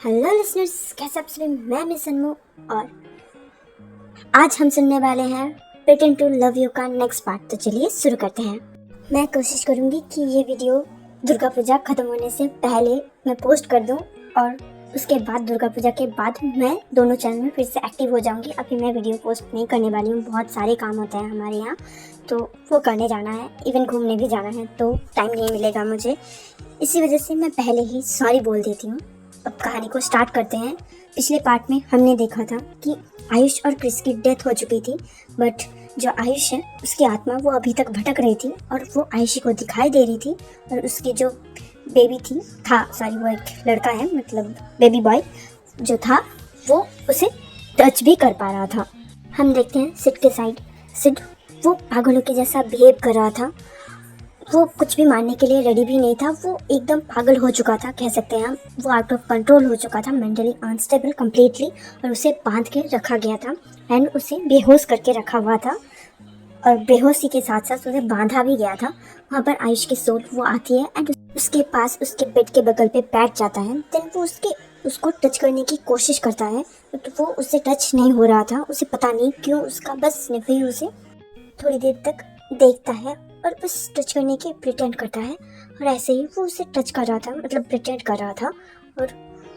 Hello listeners, कैसे आप सभी। मैं मिस सन्मू और आज हम सुनने वाले हैं प्रिटेंड टू लव यू का नेक्स्ट पार्ट। तो चलिए शुरू करते हैं। मैं कोशिश करूंगी कि ये वीडियो दुर्गा पूजा खत्म होने से पहले मैं पोस्ट कर दूं और उसके बाद दुर्गा पूजा के बाद मैं दोनों चैनल में फिर से एक्टिव हो जाऊंगी। अभी मैं वीडियो पोस्ट नहीं करने वाली हूँ, बहुत सारे काम होते हैं हमारे यहाँ, तो वो करने जाना है, इवन घूमने भी जाना है, तो टाइम नहीं मिलेगा मुझे। इसी वजह से मैं पहले ही सॉरी बोल देती हूँ। अब कहानी को स्टार्ट करते हैं। पिछले पार्ट में हमने देखा था कि आयुष और क्रिस की डेथ हो चुकी थी, बट जो आयुष है उसकी आत्मा वो अभी तक भटक रही थी और वो आयुषी को दिखाई दे रही थी। और उसकी जो बेबी वो एक लड़का है, मतलब बेबी बॉय जो था, वो उसे टच भी कर पा रहा था। हम देखते हैं सिड के साइड। सिड वो पागलों के जैसा बिहेव कर रहा था, वो कुछ भी मानने के लिए रेडी भी नहीं था। वो एकदम पागल हो चुका था, कह सकते हैं हम। वो आउट ऑफ कंट्रोल हो चुका था, मेंटली अनस्टेबल कंप्लीटली, और उसे बांध के रखा गया था एंड उसे बेहोश करके रखा हुआ था। और बेहोशी के साथ साथ उसे बांधा भी गया था। वहाँ पर आयुष की सोल वो आती है एंड उसके पास उसके बेड के बगल पे बैठ जाता है। देन वो उसको टच करने की कोशिश करता है, बट वो उससे टच नहीं हो रहा था। उसे पता नहीं क्यों उसका बस स्निफ ही उसे थोड़ी देर तक देखता है और बस टच करने के प्रिटेंड करता है। और ऐसे ही वो उसे टच कर रहा था, मतलब प्रिटेंड कर रहा था, और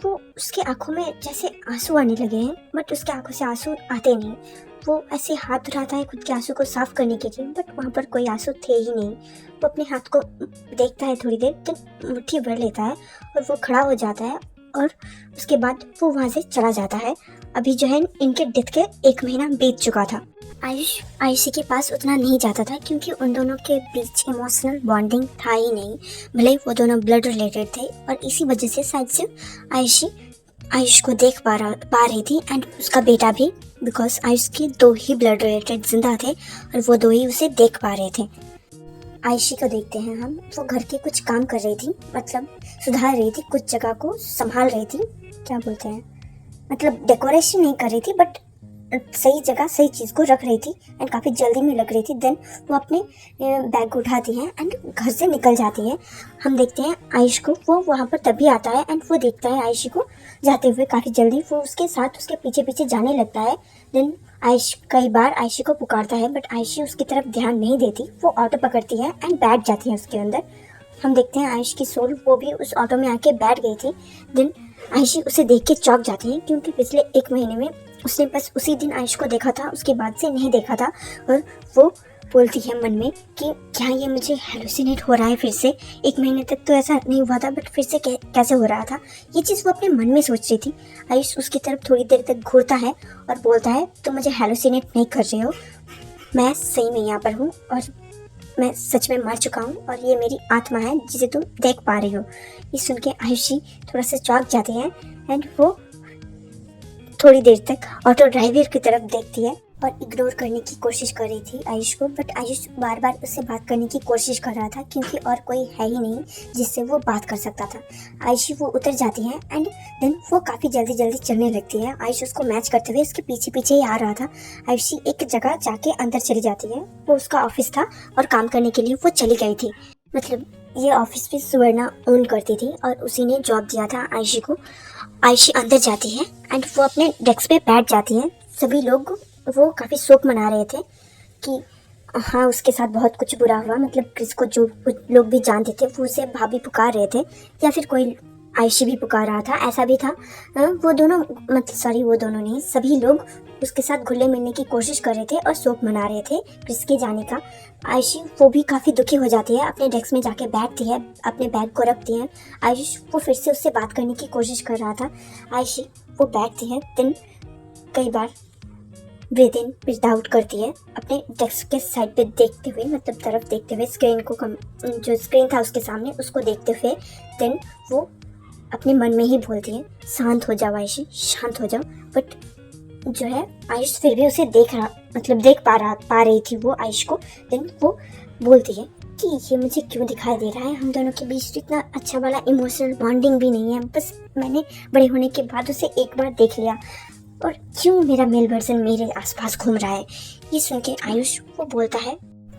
वो उसके आंखों में जैसे आंसू आने लगे हैं, बट उसके आंखों से आंसू आते नहीं। वो ऐसे हाथ उठाता है खुद के आंसू को साफ करने के लिए, बट वहाँ पर कोई आंसू थे ही नहीं। वो अपने हाथ को देखता है थोड़ी देर, तो मुट्ठी भर लेता है और वो खड़ा हो जाता है और उसके बाद वो वहाँ से चला जाता है। अभी जो है इनके डेथ के 1 महीना बीत चुका था। आयुष आयुषी के पास उतना नहीं जाता था क्योंकि उन दोनों के बीच इमोशनल बॉन्डिंग था ही नहीं, भले ही वो दोनों ब्लड रिलेटेड थे। और इसी वजह से शायद से आयुषी आयुष को देख पा रही थी एंड उसका बेटा भी, बिकॉज आयुष के 2 ही ब्लड रिलेटेड जिंदा थे और वो 2 ही उसे देख पा रहे थे। आयुषी को देखते हैं हम। वो घर के कुछ काम कर रही थी, मतलब सुधार रही थी, कुछ जगह को संभाल रही थी, क्या बोलते हैं, मतलब डेकोरेशन नहीं कर रही थी, बट सही जगह सही चीज़ को रख रही थी एंड काफ़ी जल्दी में लग रही थी। देन वो अपने बैग उठाती है एंड घर से निकल जाती है। हम देखते हैं आयुष को, वो वहाँ पर तभी आता है एंड वो देखता है आयुषी को जाते हुए काफ़ी जल्दी। वो उसके साथ उसके पीछे पीछे जाने लगता है। देन आयुष कई बार आयुषी को पुकारता है, बट आयुषी उसकी तरफ ध्यान नहीं देती। वो ऑटो पकड़ती है एंड बैठ जाती है उसके अंदर। हम देखते हैं आयुष की सोल वो भी उस ऑटो में आके बैठ गई थी। देन आयुषी उसे देख के चौंक जाती है क्योंकि पिछले 1 महीने में उसने बस उसी दिन आयुष को देखा था, उसके बाद से नहीं देखा था। और वो बोलती है मन में कि क्या ये मुझे हेलुसिनेट हो रहा है फिर से। 1 महीने तक तो ऐसा नहीं हुआ था, बट फिर से कैसे हो रहा था, ये चीज़ वो अपने मन में सोच रही थी। आयुष उसकी तरफ थोड़ी देर तक घूरता है और बोलता है तो मुझे हेलुसिनेट नहीं कर रहे हो, मैं सही में यहाँ पर हूँ और मैं सच में मर चुका हूँ और ये मेरी आत्मा है जिसे तुम देख पा रही हो। ये सुन के आयुषी थोड़ा सा चौंक जाती है एंड वो थोड़ी देर तक ऑटो ड्राइवर की तरफ देखती है और इग्नोर करने की कोशिश कर रही थी आयुष को, बट आयुष बार बार उससे बात करने की कोशिश कर रहा था क्योंकि और कोई है ही नहीं जिससे वो बात कर सकता था। आयुषी वो उतर जाती है एंड देन वो काफ़ी जल्दी चलने लगती है। आयुष उसको मैच करते हुए उसके पीछे पीछे ही आ रहा था। आयुषी एक जगह जाके अंदर चली जाती है। वो उसका ऑफिस था और काम करने के लिए वो चली गई थी। मतलब ये ऑफिस भी सुवर्णा ओन करती थी और उसी ने जॉब दिया था आयुषी को। आयुषी अंदर जाती है एंड वो अपने डेस्क पे बैठ जाती है। सभी लोग वो काफ़ी शोक मना रहे थे कि हाँ उसके साथ बहुत कुछ बुरा हुआ, मतलब क्रिस को जो लोग भी जानते थे वो उसे भाभी पुकार रहे थे या फिर कोई आयुषी भी पुकार रहा था, ऐसा भी था। वो दोनों वो दोनों नहीं, सभी लोग उसके साथ घुलने मिलने की कोशिश कर रहे थे और शोक मना रहे थे क्रिस के जाने का। आयुषी वो भी काफ़ी दुखी हो जाती है, अपने डेस्क में जाके बैठती है, अपने बैग को रखती है। आयुष वो फिर से उससे बात करने की कोशिश कर रहा था। आयुषी वो बैठती है, देन कई बार ब्रीथ इन ब्रीथ आउट करती है, अपने डेस्क के साइड पे देखते हुए, मतलब तरफ देखते हुए, स्क्रीन को जो स्क्रीन था उसके सामने उसको देखते हुए। देन वो अपने मन में ही बोलती है शांत हो जाओ आयुषी, शांत हो जाओ। बट जो है आयुष फिर भी उसे देख पा रही थी वो आयुष को। देन वो बोलती है कि ये मुझे क्यों दिखाई दे रहा है, हम दोनों के बीच तो इतना अच्छा वाला इमोशनल बॉन्डिंग भी नहीं है, बस मैंने बड़े होने के बाद उसे एक बार देख लिया और क्यों मेरा मेल वर्जन मेरे आसपास घूम रहा है। ये सुन के आयुष वो बोलता है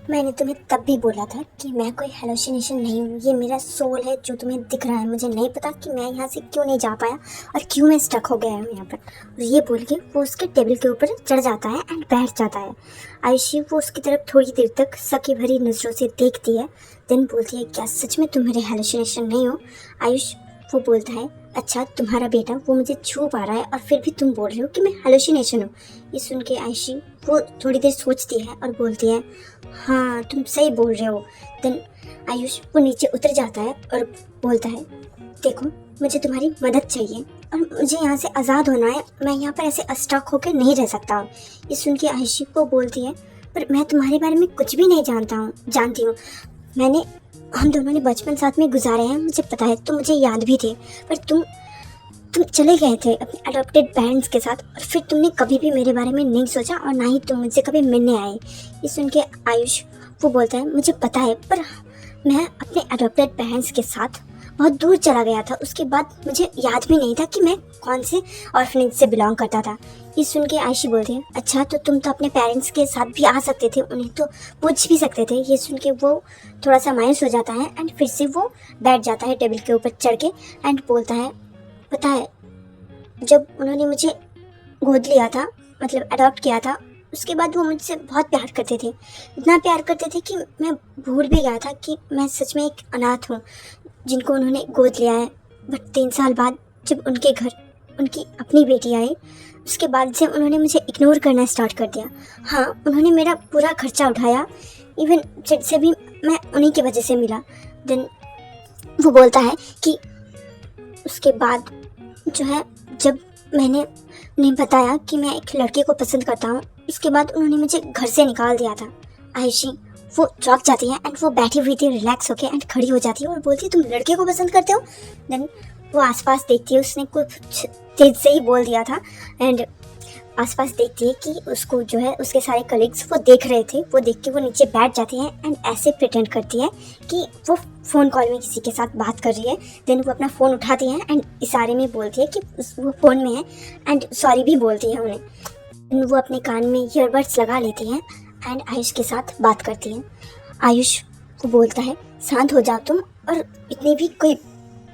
मैंने तुम्हें तब भी बोला था कि मैं कोई हेलोसिनेशन नहीं हूँ, ये मेरा सोल है जो तुम्हें दिख रहा है। मुझे नहीं पता कि मैं यहाँ से क्यों नहीं जा पाया और क्यों मैं स्टक हो गया हूँ यहाँ पर। और ये बोल के वो उसके टेबल के ऊपर चढ़ जाता है एंड बैठ जाता है। आयुषी वो उसकी तरफ थोड़ी देर तक सकी भरी नज़रों से देखती है, देन बोलती है, क्या सच में तुम मेरे हेलोसिनेशन नहीं हो? आयुष वो बोलता है, अच्छा तुम्हारा बेटा वो मुझे छू पा रहा है और फिर भी तुम बोल रहे हो कि मैं हेलोसिनेशन हूँ। ये सुन के आयुषी वो थोड़ी देर सोचती है और बोलती है, हाँ तुम सही बोल रहे हो। देन आयुष वो नीचे उतर जाता है और बोलता है, देखो मुझे तुम्हारी मदद चाहिए और मुझे यहाँ से आज़ाद होना है, मैं यहाँ पर ऐसे स्टक होकर नहीं रह सकता हूँ। ये सुन के आयुषी वो बोलती है, पर मैं तुम्हारे बारे में कुछ भी नहीं जानती हूँ। हम दोनों ने बचपन साथ में गुजारे हैं, मुझे पता है, तुम मुझे याद भी थे, पर तुम चले गए थे अपने अडॉप्टेड पेरेंट्स के साथ और फिर तुमने कभी भी मेरे बारे में नहीं सोचा और ना ही तुम मुझसे कभी मिलने आए। ये सुन के आयुष वो बोलता है, मुझे पता है, पर मैं अपने अडॉप्टेड पेरेंट्स के साथ बहुत दूर चला गया था। उसके बाद मुझे याद भी नहीं था कि मैं कौन से ऑर्फनेज से बिलोंग करता था। ये सुन के आयुषी बोलती है, अच्छा तो तुम तो अपने पेरेंट्स के साथ भी आ सकते थे, उन्हें तो पूछ भी सकते थे। ये सुन के वो थोड़ा सा मायूस हो जाता है एंड फिर से वो बैठ जाता है टेबल के ऊपर चढ़ के एंड बोलता है, पता है जब उन्होंने मुझे गोद लिया था, मतलब अडॉप्ट किया था, उसके बाद वो मुझसे बहुत प्यार करते थे, इतना प्यार करते थे कि मैं भूल भी गया था कि मैं सच में एक अनाथ हूँ जिनको उन्होंने गोद लिया है। बट 3 साल बाद जब उनके घर उनकी अपनी बेटी आई, उसके बाद से उन्होंने मुझे इग्नोर करना स्टार्ट कर दिया। हाँ उन्होंने मेरा पूरा खर्चा उठाया, इवन जेड से भी मैं उन्हीं की वजह से मिला। देन वो बोलता है कि उसके बाद जो है, जब मैंने उन्हें बताया कि मैं एक लड़के को पसंद करता हूँ, उसके बाद उन्होंने मुझे घर से निकाल दिया था। आयुषी वो चौंक जाती है एंड वो बैठी हुई थी रिलैक्स होके एंड खड़ी हो जाती है और बोलती है, तुम लड़के को पसंद करते हो? देन वो आसपास देखती है, उसने कुछ तेज से ही बोल दिया था एंड आसपास देखती है कि उसको जो है उसके सारे कलीग्स वो देख रहे थे। वो देख के वो नीचे बैठ जाती है एंड ऐसे प्रिटेंड करती है कि वो फ़ोन कॉल में किसी के साथ बात कर रही है। देन वो अपना फ़ोन उठाती है एंड इशारे में बोलती है कि वो फ़ोन में है एंड सॉरी भी बोलती है उन्हें। वो अपने कान में ईयरबड्स लगा लेती हैं एंड आयुष के साथ बात करती हैं। आयुष को बोलता है, शांत हो जाओ तुम, और इतनी भी कोई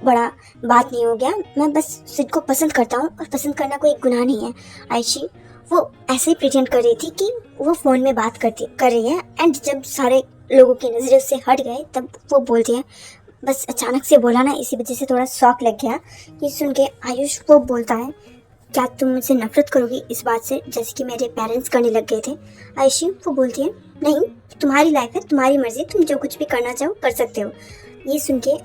बड़ा बात नहीं हो गया, मैं बस सिड को पसंद करता हूँ और पसंद करना कोई गुनाह नहीं है। आयुषी वो ऐसे ही प्रिटेंड कर रही थी कि वो फ़ोन में बात कर रही है एंड जब सारे लोगों की नज़रें उससे हट गए तब वो बोलती है, बस अचानक से बोला ना, इसी वजह से थोड़ा शॉक लग गया। ये सुन के आयुष वो बोलता है, क्या तुम मुझसे नफरत करोगी इस बात से जैसे कि मेरे पेरेंट्स करने लग गए थे? आयुषी वो बोलती है, नहीं, तुम्हारी लाइफ है, तुम्हारी मर्जी, तुम जो कुछ भी करना चाहो कर सकते हो। ये सुन के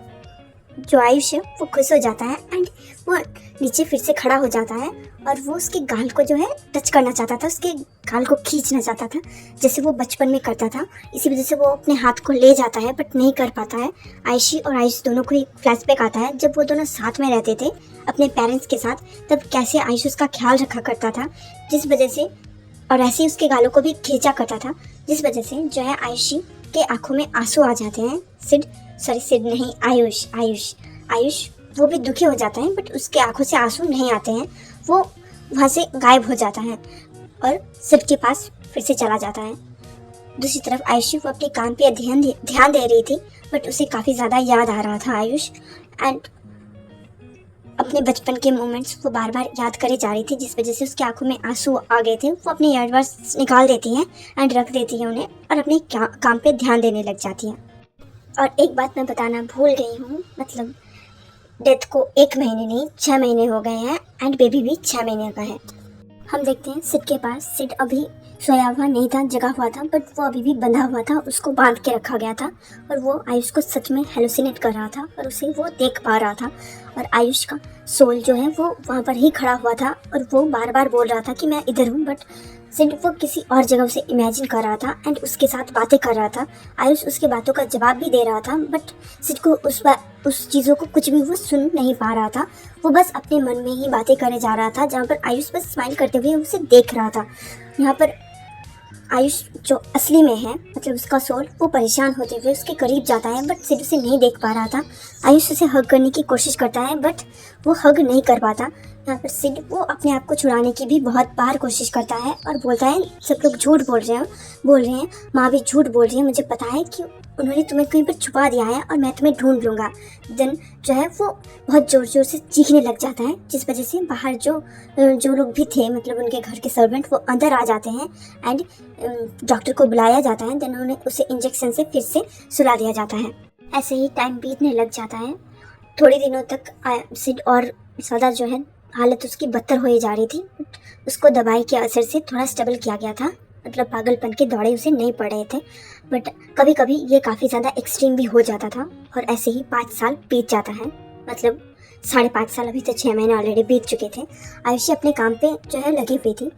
जो आयुष है वो खुश हो जाता है एंड वो नीचे फिर से खड़ा हो जाता है और वो उसके गाल को जो है टच करना चाहता था, उसके गाल को खींचना चाहता था जैसे वो बचपन में करता था। इसी वजह से वो अपने हाथ को ले जाता है बट नहीं कर पाता है। आयुषी और आयुष दोनों को एक फ्लैशबैक आता है जब वो दोनों साथ में रहते थे अपने पेरेंट्स के साथ, तब कैसे आयुष उसका ख्याल रखा करता था, जिस वजह से, और ऐसे ही उसके गालों को भी खींचा करता था, जिस वजह से जो है आयुषी के आंखों में आंसू आ जाते हैं। सिड नहीं, आयुष वो भी दुखी हो जाता है बट उसके आंखों से आंसू नहीं आते हैं, वो वहाँ से गायब हो जाता है और सिड के पास फिर से चला जाता है। दूसरी तरफ आयुषी वो अपने काम पे ध्यान दे रही थी बट उसे काफ़ी ज़्यादा याद आ रहा था आयुष, एंड अपने बचपन के मोमेंट्स वो बार बार याद करे जा रही थी, जिस वजह से उसकी आंखों में आंसू आ गए थे। वो अपने ईयरबड्स निकाल देती हैं एंड रख देती हैं उन्हें और अपने काम पे ध्यान देने लग जाती हैं। और एक बात मैं बताना भूल गई हूँ, मतलब डेथ को 1 महीने नहीं 6 महीने हो गए हैं एंड बेबी भी 6 महीने का है। हम देखते हैं सिड के पास, सिड अभी सोया हुआ नहीं था, जगा हुआ था, बट वो अभी भी बंधा हुआ था, उसको बांध के रखा गया था और वो आयुष को सच में हेलुसिनेट कर रहा था और उसे वो देख पा रहा था। और आयुष का सोल जो है वो वहाँ पर ही खड़ा हुआ था और वो बार बार बोल रहा था कि मैं इधर हूँ, बट सिड वो किसी और जगह से इमेजिन कर रहा था एंड उसके साथ बातें कर रहा था। आयुष उसके बातों का जवाब भी दे रहा था बट सिड को उस चीज़ों को कुछ भी वो सुन नहीं पा रहा था। वो बस अपने मन में ही बातें करे जा रहा था, जहाँ पर आयुष बस स्माइल करते हुए उसे देख रहा था। यहाँ पर आयुष जो असली में है, मतलब उसका सोल, वो परेशान होते हुए उसके करीब जाता है बट सिड उसे नहीं देख पा रहा था। आयुष उसे हग करने की कोशिश करता है बट वो हग नहीं कर पाता। यहाँ पर सिड वो अपने आप को छुड़ाने की भी बहुत बार कोशिश करता है और बोलता है सब लोग झूठ बोल रहे हैं, माँ भी झूठ बोल रही है, मुझे पता है कि उन्होंने तुम्हें कहीं पर छुपा दिया है और मैं तुम्हें ढूंढ लूँगा। देन जो है वो बहुत ज़ोर ज़ोर से चीखने लग जाता है, जिस वजह से बाहर जो लोग भी थे, मतलब उनके घर के सर्वेंट, वो अंदर आ जाते हैं एंड डॉक्टर को बुलाया जाता है। देन उन्हें उसे इंजेक्शन से फिर से सुला दिया जाता है। ऐसे ही टाइम बीतने लग जाता है। थोड़े दिनों तक सिड और ज़्यादा जो है हालत उसकी बदतर हो जा रही थी। उसको दवाई के असर से थोड़ा स्टेबल किया गया था, मतलब पागलपन के दौरे उसे नहीं पड़ रहे थे, बट कभी कभी ये काफ़ी ज़्यादा एक्सट्रीम भी हो जाता था। और ऐसे ही 5 साल बीत जाता है, मतलब 5.5 साल, अभी तो 6 महीने ऑलरेडी बीत चुके थे। आयुषी अपने काम पे जो है लगी हुई थी।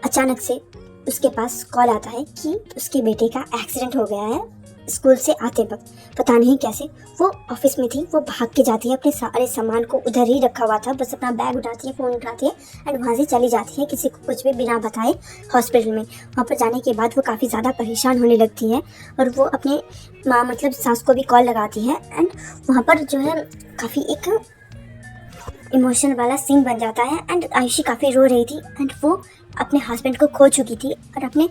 अचानक से उसके पास कॉल आता है कि उसके बेटे का एक्सीडेंट हो गया है। स्कूल से आते वक्त पता नहीं कैसे वो ऑफिस में थी, वो भाग के जाती है, अपने सारे सामान को उधर ही रखा हुआ था, बस अपना बैग उठाती है, फ़ोन उठाती है एंड वहाँ से चली जाती है, किसी को कुछ भी बिना बताए हॉस्पिटल में। वहाँ पर जाने के बाद वो काफ़ी ज़्यादा परेशान होने लगती है और वो अपने माँ मतलब सास को भी कॉल लगाती है एंड वहाँ पर जो है काफ़ी एक इमोशनल वाला सीन बन जाता है एंड आयुषी काफ़ी रो रही थी एंड वो अपने हस्बैंड को खो चुकी थी और अपने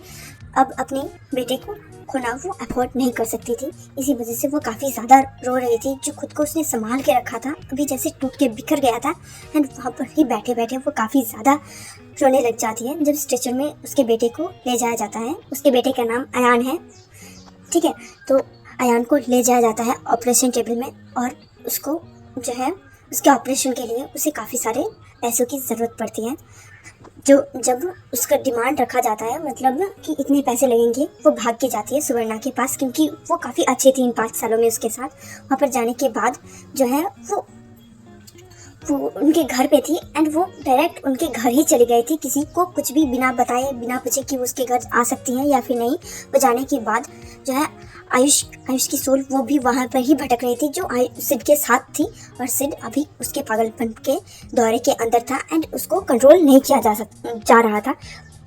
बेटे को खोना वो अफोर्ड नहीं कर सकती थी। इसी वजह से वो काफ़ी ज़्यादा रो रही थी। जो खुद को उसने संभाल के रखा था अभी जैसे टूट के बिखर गया था एंड वहाँ पर ही बैठे बैठे वो काफ़ी ज़्यादा रोने लग जाती है। जब स्ट्रेचर में उसके बेटे को ले जाया जाता है, उसके बेटे का नाम अयान है, ठीक है, तो अयान को ले जाया जाता है ऑपरेशन टेबल में और उसको जो है उसके ऑपरेशन के लिए उसे काफ़ी सारे पैसों की ज़रूरत पड़ती है। जब उसका डिमांड रखा जाता है, मतलब कि इतने पैसे लगेंगे, वो भाग के जाती है सुवर्णा के पास, क्योंकि वो काफ़ी अच्छी थी इन 5 सालों में उसके साथ। वहाँ पर जाने के बाद जो है वो उनके घर पे थी एंड वो डायरेक्ट उनके घर ही चली गई थी, किसी को कुछ भी बिना बताए बिना पूछे कि वो उसके घर आ सकती हैं या फिर नहीं। वो जाने के बाद जो है आयुष की सोल वो भी वहाँ पर ही भटक रही थी जो सिड के साथ थी और सिड अभी उसके पागलपन के दौरे के अंदर था एंड उसको कंट्रोल नहीं किया जा रहा था।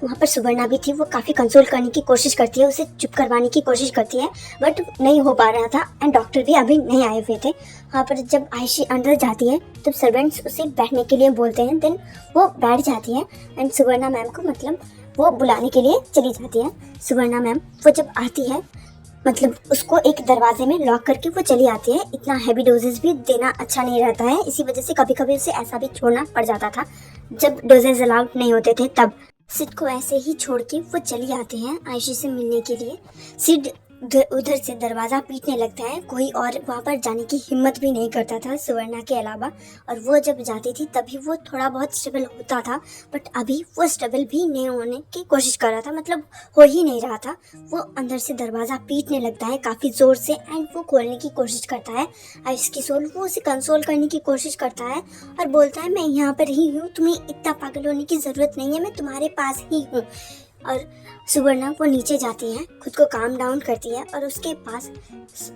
वहाँ पर सुवर्णा भी थी, वो काफ़ी कंसोल करने की कोशिश करती है, उसे चुप करवाने की कोशिश करती है, बट नहीं हो पा रहा था एंड डॉक्टर भी अभी नहीं आए हुए थे। वहाँ पर जब आयुषी अंदर जाती है तब सर्वेंट्स उसे बैठने के लिए बोलते हैं। देन वो बैठ जाती है एंड सुवर्णा मैम को मतलब वो बुलाने के लिए चली जाती है। सुवर्णा मैम वो जब आती है, मतलब उसको एक दरवाजे में लॉक करके वो चली आती है। इतना हैवी डोजेस भी देना अच्छा नहीं रहता है, इसी वजह से कभी कभी उसे ऐसा भी छोड़ना पड़ जाता था जब डोजेस अलाउड नहीं होते थे। तब सिड को ऐसे ही छोड़ के वो चली आते हैं आयुषी से मिलने के लिए। सिड उधर से दरवाज़ा पीटने लगता है, कोई और वहाँ पर जाने की हिम्मत भी नहीं करता था सुवर्णा के अलावा। और वो जब जाती थी तभी वो थोड़ा बहुत स्टेबल होता था, बट अभी वो स्टेबल भी नहीं होने की कोशिश कर रहा था, मतलब हो ही नहीं रहा था। वो अंदर से दरवाज़ा पीटने लगता है काफ़ी ज़ोर से एंड वो खोलने की कोशिश करता है। आयुष की सोल वो उसे कंसोल करने की कोशिश करता है और बोलता है मैं यहाँ पर ही हूँ, तुम्हें इतना पागल होने की ज़रूरत नहीं है, मैं तुम्हारे पास ही हूँ। और सुवर्णा वो नीचे जाती है, खुद को काम डाउन करती है और उसके पास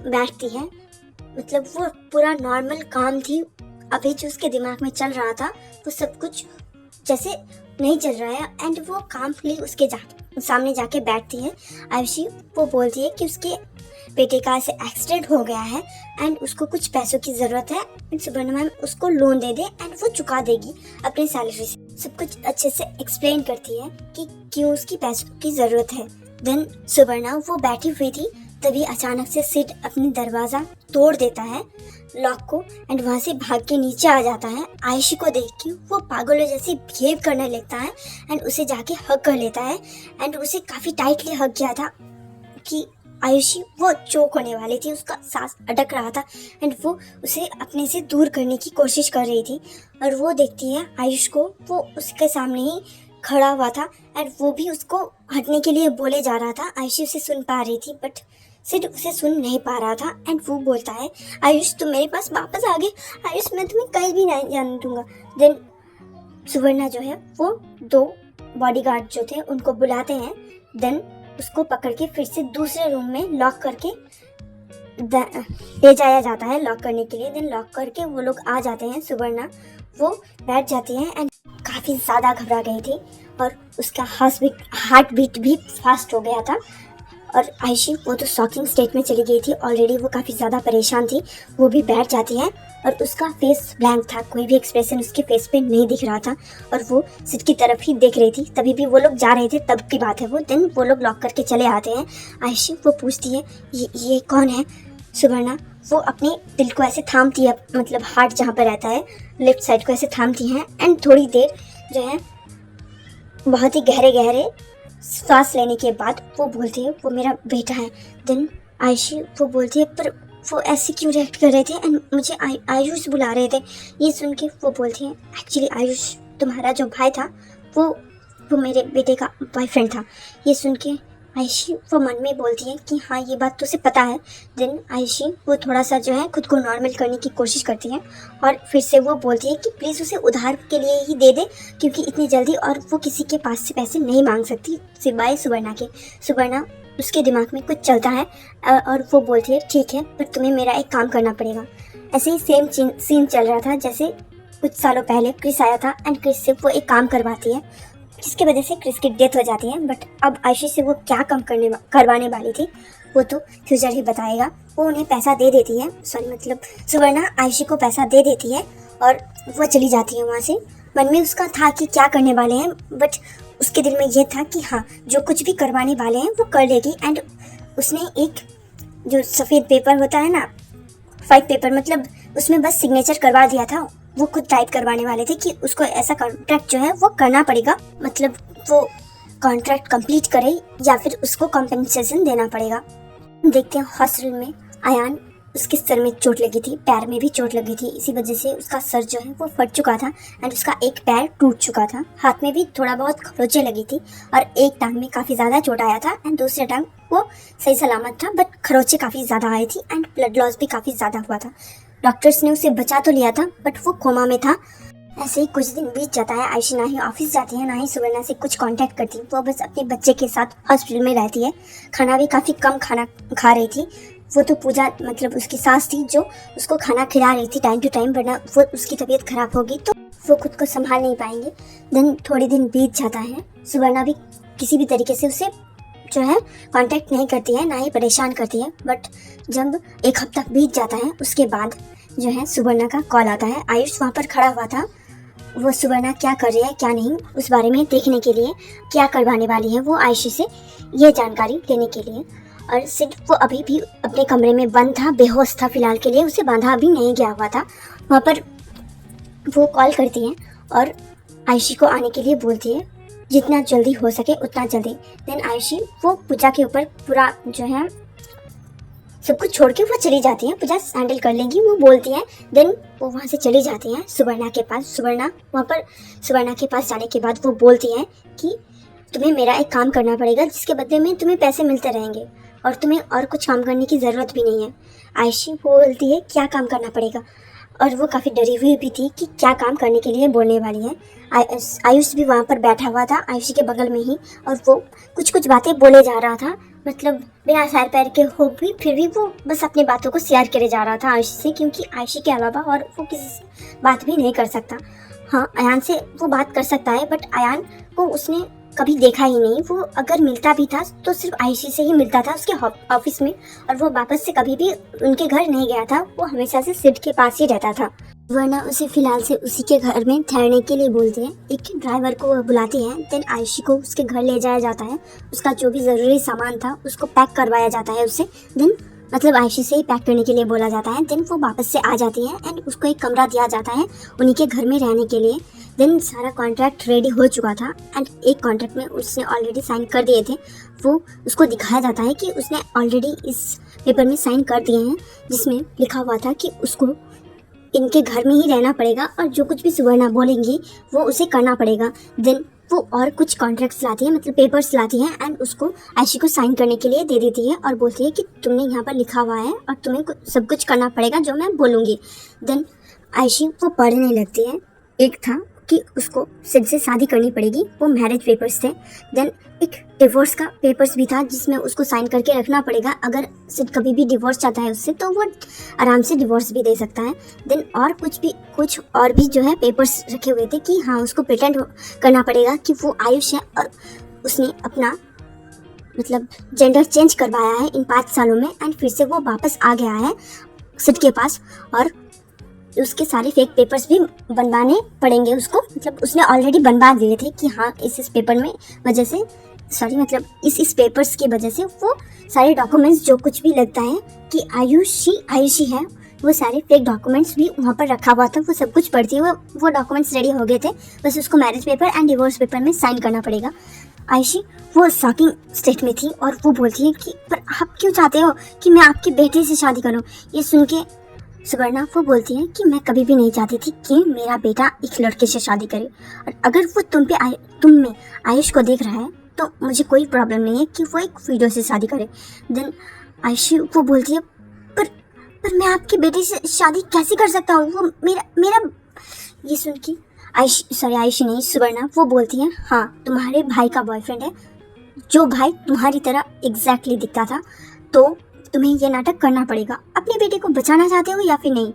बैठती है। मतलब वो पूरा नॉर्मल काम थी, अभी जो उसके दिमाग में चल रहा था वो सब कुछ जैसे नहीं चल रहा है एंड वो कामली उसके सामने जाके बैठती है। आयुषी वो बोलती है कि उसके बेटे का ऐसे एक्सीडेंट हो गया है एंड उसको कुछ पैसों की ज़रूरत है एंड सुवर्णा मैम उसको लोन दे दे एंड वो चुका देगी अपनी सैलरी से। सब कुछ अच्छे से एक्सप्लेन करती है कि क्यों उसकी पैसों की ज़रूरत है। देन सुवर्णा वो बैठी हुई थी, तभी अचानक से सिड अपनी दरवाज़ा तोड़ देता है लॉक को एंड वहाँ से भाग के नीचे आ जाता है। आयुषी को देख के वो पागलों जैसे बिहेव करने लगता है एंड उसे जाके हग कर लेता है एंड उसे काफ़ी टाइटली हग किया था कि आयुषी वो चोक होने वाली थी, उसका सांस अटक रहा था एंड वो उसे अपने से दूर करने की कोशिश कर रही थी। और वो देखती है आयुष को, वो उसके सामने ही खड़ा हुआ था एंड वो भी उसको हटने के लिए बोले जा रहा था। आयुषी उसे सुन पा रही थी बट सिड उसे सुन नहीं पा रहा था एंड वो बोलता है आयुष तुम मेरे पास वापस आ गए, आयुष मैं तुम्हें कहीं भी नहीं जाने दूंगा। देन सुवर्णा जो है वो 2 बॉडीगार्ड जो थे उनको बुलाते हैं, देन उसको पकड़ के फिर से दूसरे रूम में लॉक करके ले जाया जाता है लॉक करने के लिए। देन लॉक करके वो लोग आ जाते हैं। सुवर्णा वो बैठ जाती है एंड काफ़ी ज़्यादा घबरा गई थी और उसका हार्ट बीट भी फास्ट हो गया था। और आयशी वो तो शॉकिंग स्टेट में चली गई थी, ऑलरेडी वो काफ़ी ज़्यादा परेशान थी। वो भी बैठ जाती है और उसका फेस ब्लैंक था, कोई भी एक्सप्रेशन उसके फेस पे नहीं दिख रहा था और वो सिट की तरफ ही देख रही थी। तभी भी वो लोग जा रहे थे, तब की बात है वो। देन वो लोग लॉक करके चले आते हैं। आयशी वो पूछती है ये कौन है? सुवर्णा वो अपने दिल को ऐसे थामती है, मतलब हार्ट जहाँ पर रहता है लेफ्ट साइड को ऐसे थामती हैं एंड थोड़ी देर जो है बहुत ही गहरे गहरे सांस लेने के बाद वो बोलती है वो मेरा बेटा है। देन आयशी वो बोलती है पर वो ऐसे क्यों रिएक्ट कर रहे थे एंड मुझे आयुष बुला रहे थे। ये सुन के वो बोलती है एक्चुअली आयुष तुम्हारा जो भाई था वो मेरे बेटे का बॉयफ्रेंड था। ये सुन के आयशी वो मन में बोलती है कि हाँ ये बात तुझे पता है। देन आयशी वो थोड़ा सा जो है खुद को नॉर्मल करने की कोशिश करती है और फिर से वो बोलती है कि प्लीज़ उसे उधार के लिए ही दे दे, क्योंकि इतनी जल्दी और वो किसी के पास से पैसे नहीं मांग सकती सिवाय सुवर्णा के। सुवर्णा उसके दिमाग में कुछ चलता है और वो बोलती है ठीक है पर तुम्हें मेरा एक काम करना पड़ेगा। ऐसे ही सेम सीन चल रहा था जैसे कुछ सालों पहले क्रिस आया था एंड क्रिस से वो एक काम करवाती है जिसकी वजह से क्रिस की डेथ हो जाती है। बट अब आयशी से वो क्या काम करवाने वाली थी वो तो फ्यूचर ही बताएगा। वो उन्हें पैसा दे देती है, मतलब सुवर्णा आयशी को पैसा दे देती है और वो चली जाती है वहाँ से। मन में उसका था कि क्या करने वाले हैं, बट उसके दिल में ये था कि हाँ जो कुछ भी करवाने वाले हैं वो कर लेगी। एंड उसने एक जो सफ़ेद पेपर होता है ना, वाइट पेपर, मतलब उसमें बस सिग्नेचर करवा दिया था। वो खुद टाइप करवाने वाले थे कि उसको ऐसा कॉन्ट्रैक्ट जो है वो करना पड़ेगा, मतलब वो कॉन्ट्रैक्ट कंप्लीट करे या फिर उसको कॉम्पेंसेशन देना पड़ेगा। देखते हैं हॉस्पिटल में अयान, उसके सर में चोट लगी थी, पैर में भी चोट लगी थी, इसी वजह से उसका सर जो है वो फट चुका था एंड उसका एक पैर टूट चुका था। हाथ में भी थोड़ा बहुत खरोंचें लगी थी और एक टांग में काफ़ी ज़्यादा चोट आया था एंड दूसरे टांग वो सही सलामत था, बट खरोंचें काफ़ी ज़्यादा आई थी एंड ब्लड लॉस भी काफ़ी ज़्यादा हुआ था। डॉक्टर्स ने उसे बचा तो लिया था बट वो कोमा में था। ऐसे ही कुछ दिन बीत जाता है। आयशी ना ही ऑफिस जाती है ना ही सुवर्णा से कुछ कांटेक्ट करती, वो बस अपने बच्चे के साथ हॉस्पिटल में रहती है। खाना भी काफ़ी कम खाना खा रही थी। वो तो पूजा, मतलब उसकी सास थी जो उसको खाना खिला रही थी टाइम टू टाइम, वरना वो उसकी तबीयत खराब होगी तो वो खुद को संभाल नहीं पाएंगे। देन थोड़ी दिन बीत जाता है। सुवर्णा भी किसी भी तरीके से उसे जो है कांटेक्ट नहीं करती है, ना ही परेशान करती है। बट जब एक हफ्ता बीत जाता है उसके बाद जो है सुवर्णा का कॉल आता है। आयुष वहाँ पर खड़ा हुआ था। वो सुवर्णा क्या कर रही है क्या नहीं उस बारे में देखने के लिए, क्या करवाने वाली है वो आयशी से, ये जानकारी लेने के लिए। और सिर्फ वो अभी भी अपने कमरे में बंद था, बेहोश था फिलहाल के लिए, उसे बांधा भी नहीं गया हुआ था। वहाँ पर वो कॉल करती है और आयशी को आने के लिए बोलती है, जितना जल्दी हो सके उतना जल्दी। देन आयशी वो पूजा के ऊपर पूरा जो है सब कुछ छोड़ के वो चली जाती है, पूजा हैंडल कर लेंगी वो बोलती है। देन वो वहाँ से चली जाती हैं सुवर्णा के पास। सुवर्णा के पास जाने के बाद वो बोलती है कि तुम्हें मेरा एक काम करना पड़ेगा जिसके बदले में तुम्हें पैसे मिलते रहेंगे और तुम्हें और कुछ काम करने की ज़रूरत भी नहीं है। आयशी बोलती है क्या काम करना पड़ेगा, और वो काफ़ी डरी हुई भी थी कि क्या काम करने के लिए बोलने वाली है। आयुष भी वहाँ पर बैठा हुआ था आयशी के बगल में ही, और वो कुछ बातें बोले जा रहा था, मतलब बिना सैर पैर के हो भी फिर भी वो बस अपनी बातों को शेयर करे जा रहा था आयशी से, क्योंकि आयशी के अलावा और वो किसी से बात भी नहीं कर सकता। हाँ अयान से वो बात कर सकता है बट अयान को उसने कभी देखा ही नहीं। वो अगर मिलता भी था तो सिर्फ आयशी से ही मिलता था उसके ऑफिस में, और वो वापस से कभी भी उनके घर नहीं गया था। वो हमेशा से सिड के पास ही रहता था, वरना उसे फिलहाल से उसी के घर में ठहरने के लिए बोलती है। एक ड्राइवर को वो बुलाती है। देन आयशी को उसके घर ले जाया जाता है। उसका जो भी ज़रूरी सामान था उसको पैक करवाया जाता है उससे। देन मतलब आयशी से ही पैक करने के लिए बोला जाता है। देन वो वापस से आ जाती है एंड उसको एक कमरा दिया जाता है उन्हीं के घर में रहने के लिए। देन सारा कॉन्ट्रैक्ट रेडी हो चुका था एंड एक कॉन्ट्रैक्ट में उसने ऑलरेडी साइन कर दिए थे। वो उसको दिखाया जाता है कि उसने ऑलरेडी इस पेपर में साइन कर दिए हैं, जिसमें लिखा हुआ था कि उसको इनके घर में ही रहना पड़ेगा और जो कुछ भी सुवर्णा बोलेंगी वो उसे करना पड़ेगा। देन वो और कुछ कॉन्ट्रैक्ट्स लाती है, मतलब पेपर्स लाती है एंड उसको आयशी को साइन करने के लिए दे देती है और बोलती है कि तुमने यहाँ पर लिखा हुआ है और तुम्हें सब कुछ करना पड़ेगा जो मैं बोलूँगी। देन आयशी वो पढ़ने लगती है। एक था कि उसको सिड से शादी करनी पड़ेगी, वो मैरिज पेपर्स थे। देन एक डिवोर्स का पेपर्स भी था जिसमें उसको साइन करके रखना पड़ेगा। अगर सिड कभी भी डिवोर्स चाहता है उससे तो वो आराम से डिवोर्स भी दे सकता है। देन और कुछ और भी जो है पेपर्स रखे हुए थे कि हाँ उसको प्रिटेंड करना पड़ेगा कि वो आयुष है और उसने अपना मतलब जेंडर चेंज करवाया है इन 5 सालों में, एंड फिर से वो वापस आ गया है सिड के पास, और उसके सारे फेक पेपर्स भी बनवाने पड़ेंगे उसको। मतलब उसने ऑलरेडी बनवा दिए थे कि हाँ इस पेपर में वजह से, सॉरी मतलब इस पेपर्स की वजह से वो सारे डॉक्यूमेंट्स जो कुछ भी लगता है कि आयुषी है, वो सारे फेक डॉक्यूमेंट्स भी वहाँ पर रखा हुआ था। वो सब कुछ पढ़ती है, वो डॉक्यूमेंट्स रेडी हो गए थे, बस उसको marriage paper and divorce paper में साइन करना पड़ेगा। आयुषी वो शॉकिंग स्टेट में थी और वो बोलती है कि पर आप क्यों चाहते हो कि मैं आपके बेटे से शादी करूं? ये सुन के सुवर्णा वो बोलती है कि मैं कभी भी नहीं चाहती थी कि मेरा बेटा एक लड़के से शादी करे, और अगर वो तुम में आयुष को देख रहा है तो मुझे कोई प्रॉब्लम नहीं है कि वो एक वीडियो से शादी करे। देन आयुषी वो बोलती है पर मैं आपके बेटे से शादी कैसे कर सकता हूँ, वो मेरा ये सुन के आयुषी नहीं, सुवर्णा वो बोलती है हाँ तुम्हारे भाई का बॉयफ्रेंड है, जो भाई तुम्हारी तरह एग्जैक्टली दिखता था, तो तुम्हें ये नाटक करना पड़ेगा। अपने बेटे को बचाना चाहते हो या फिर नहीं?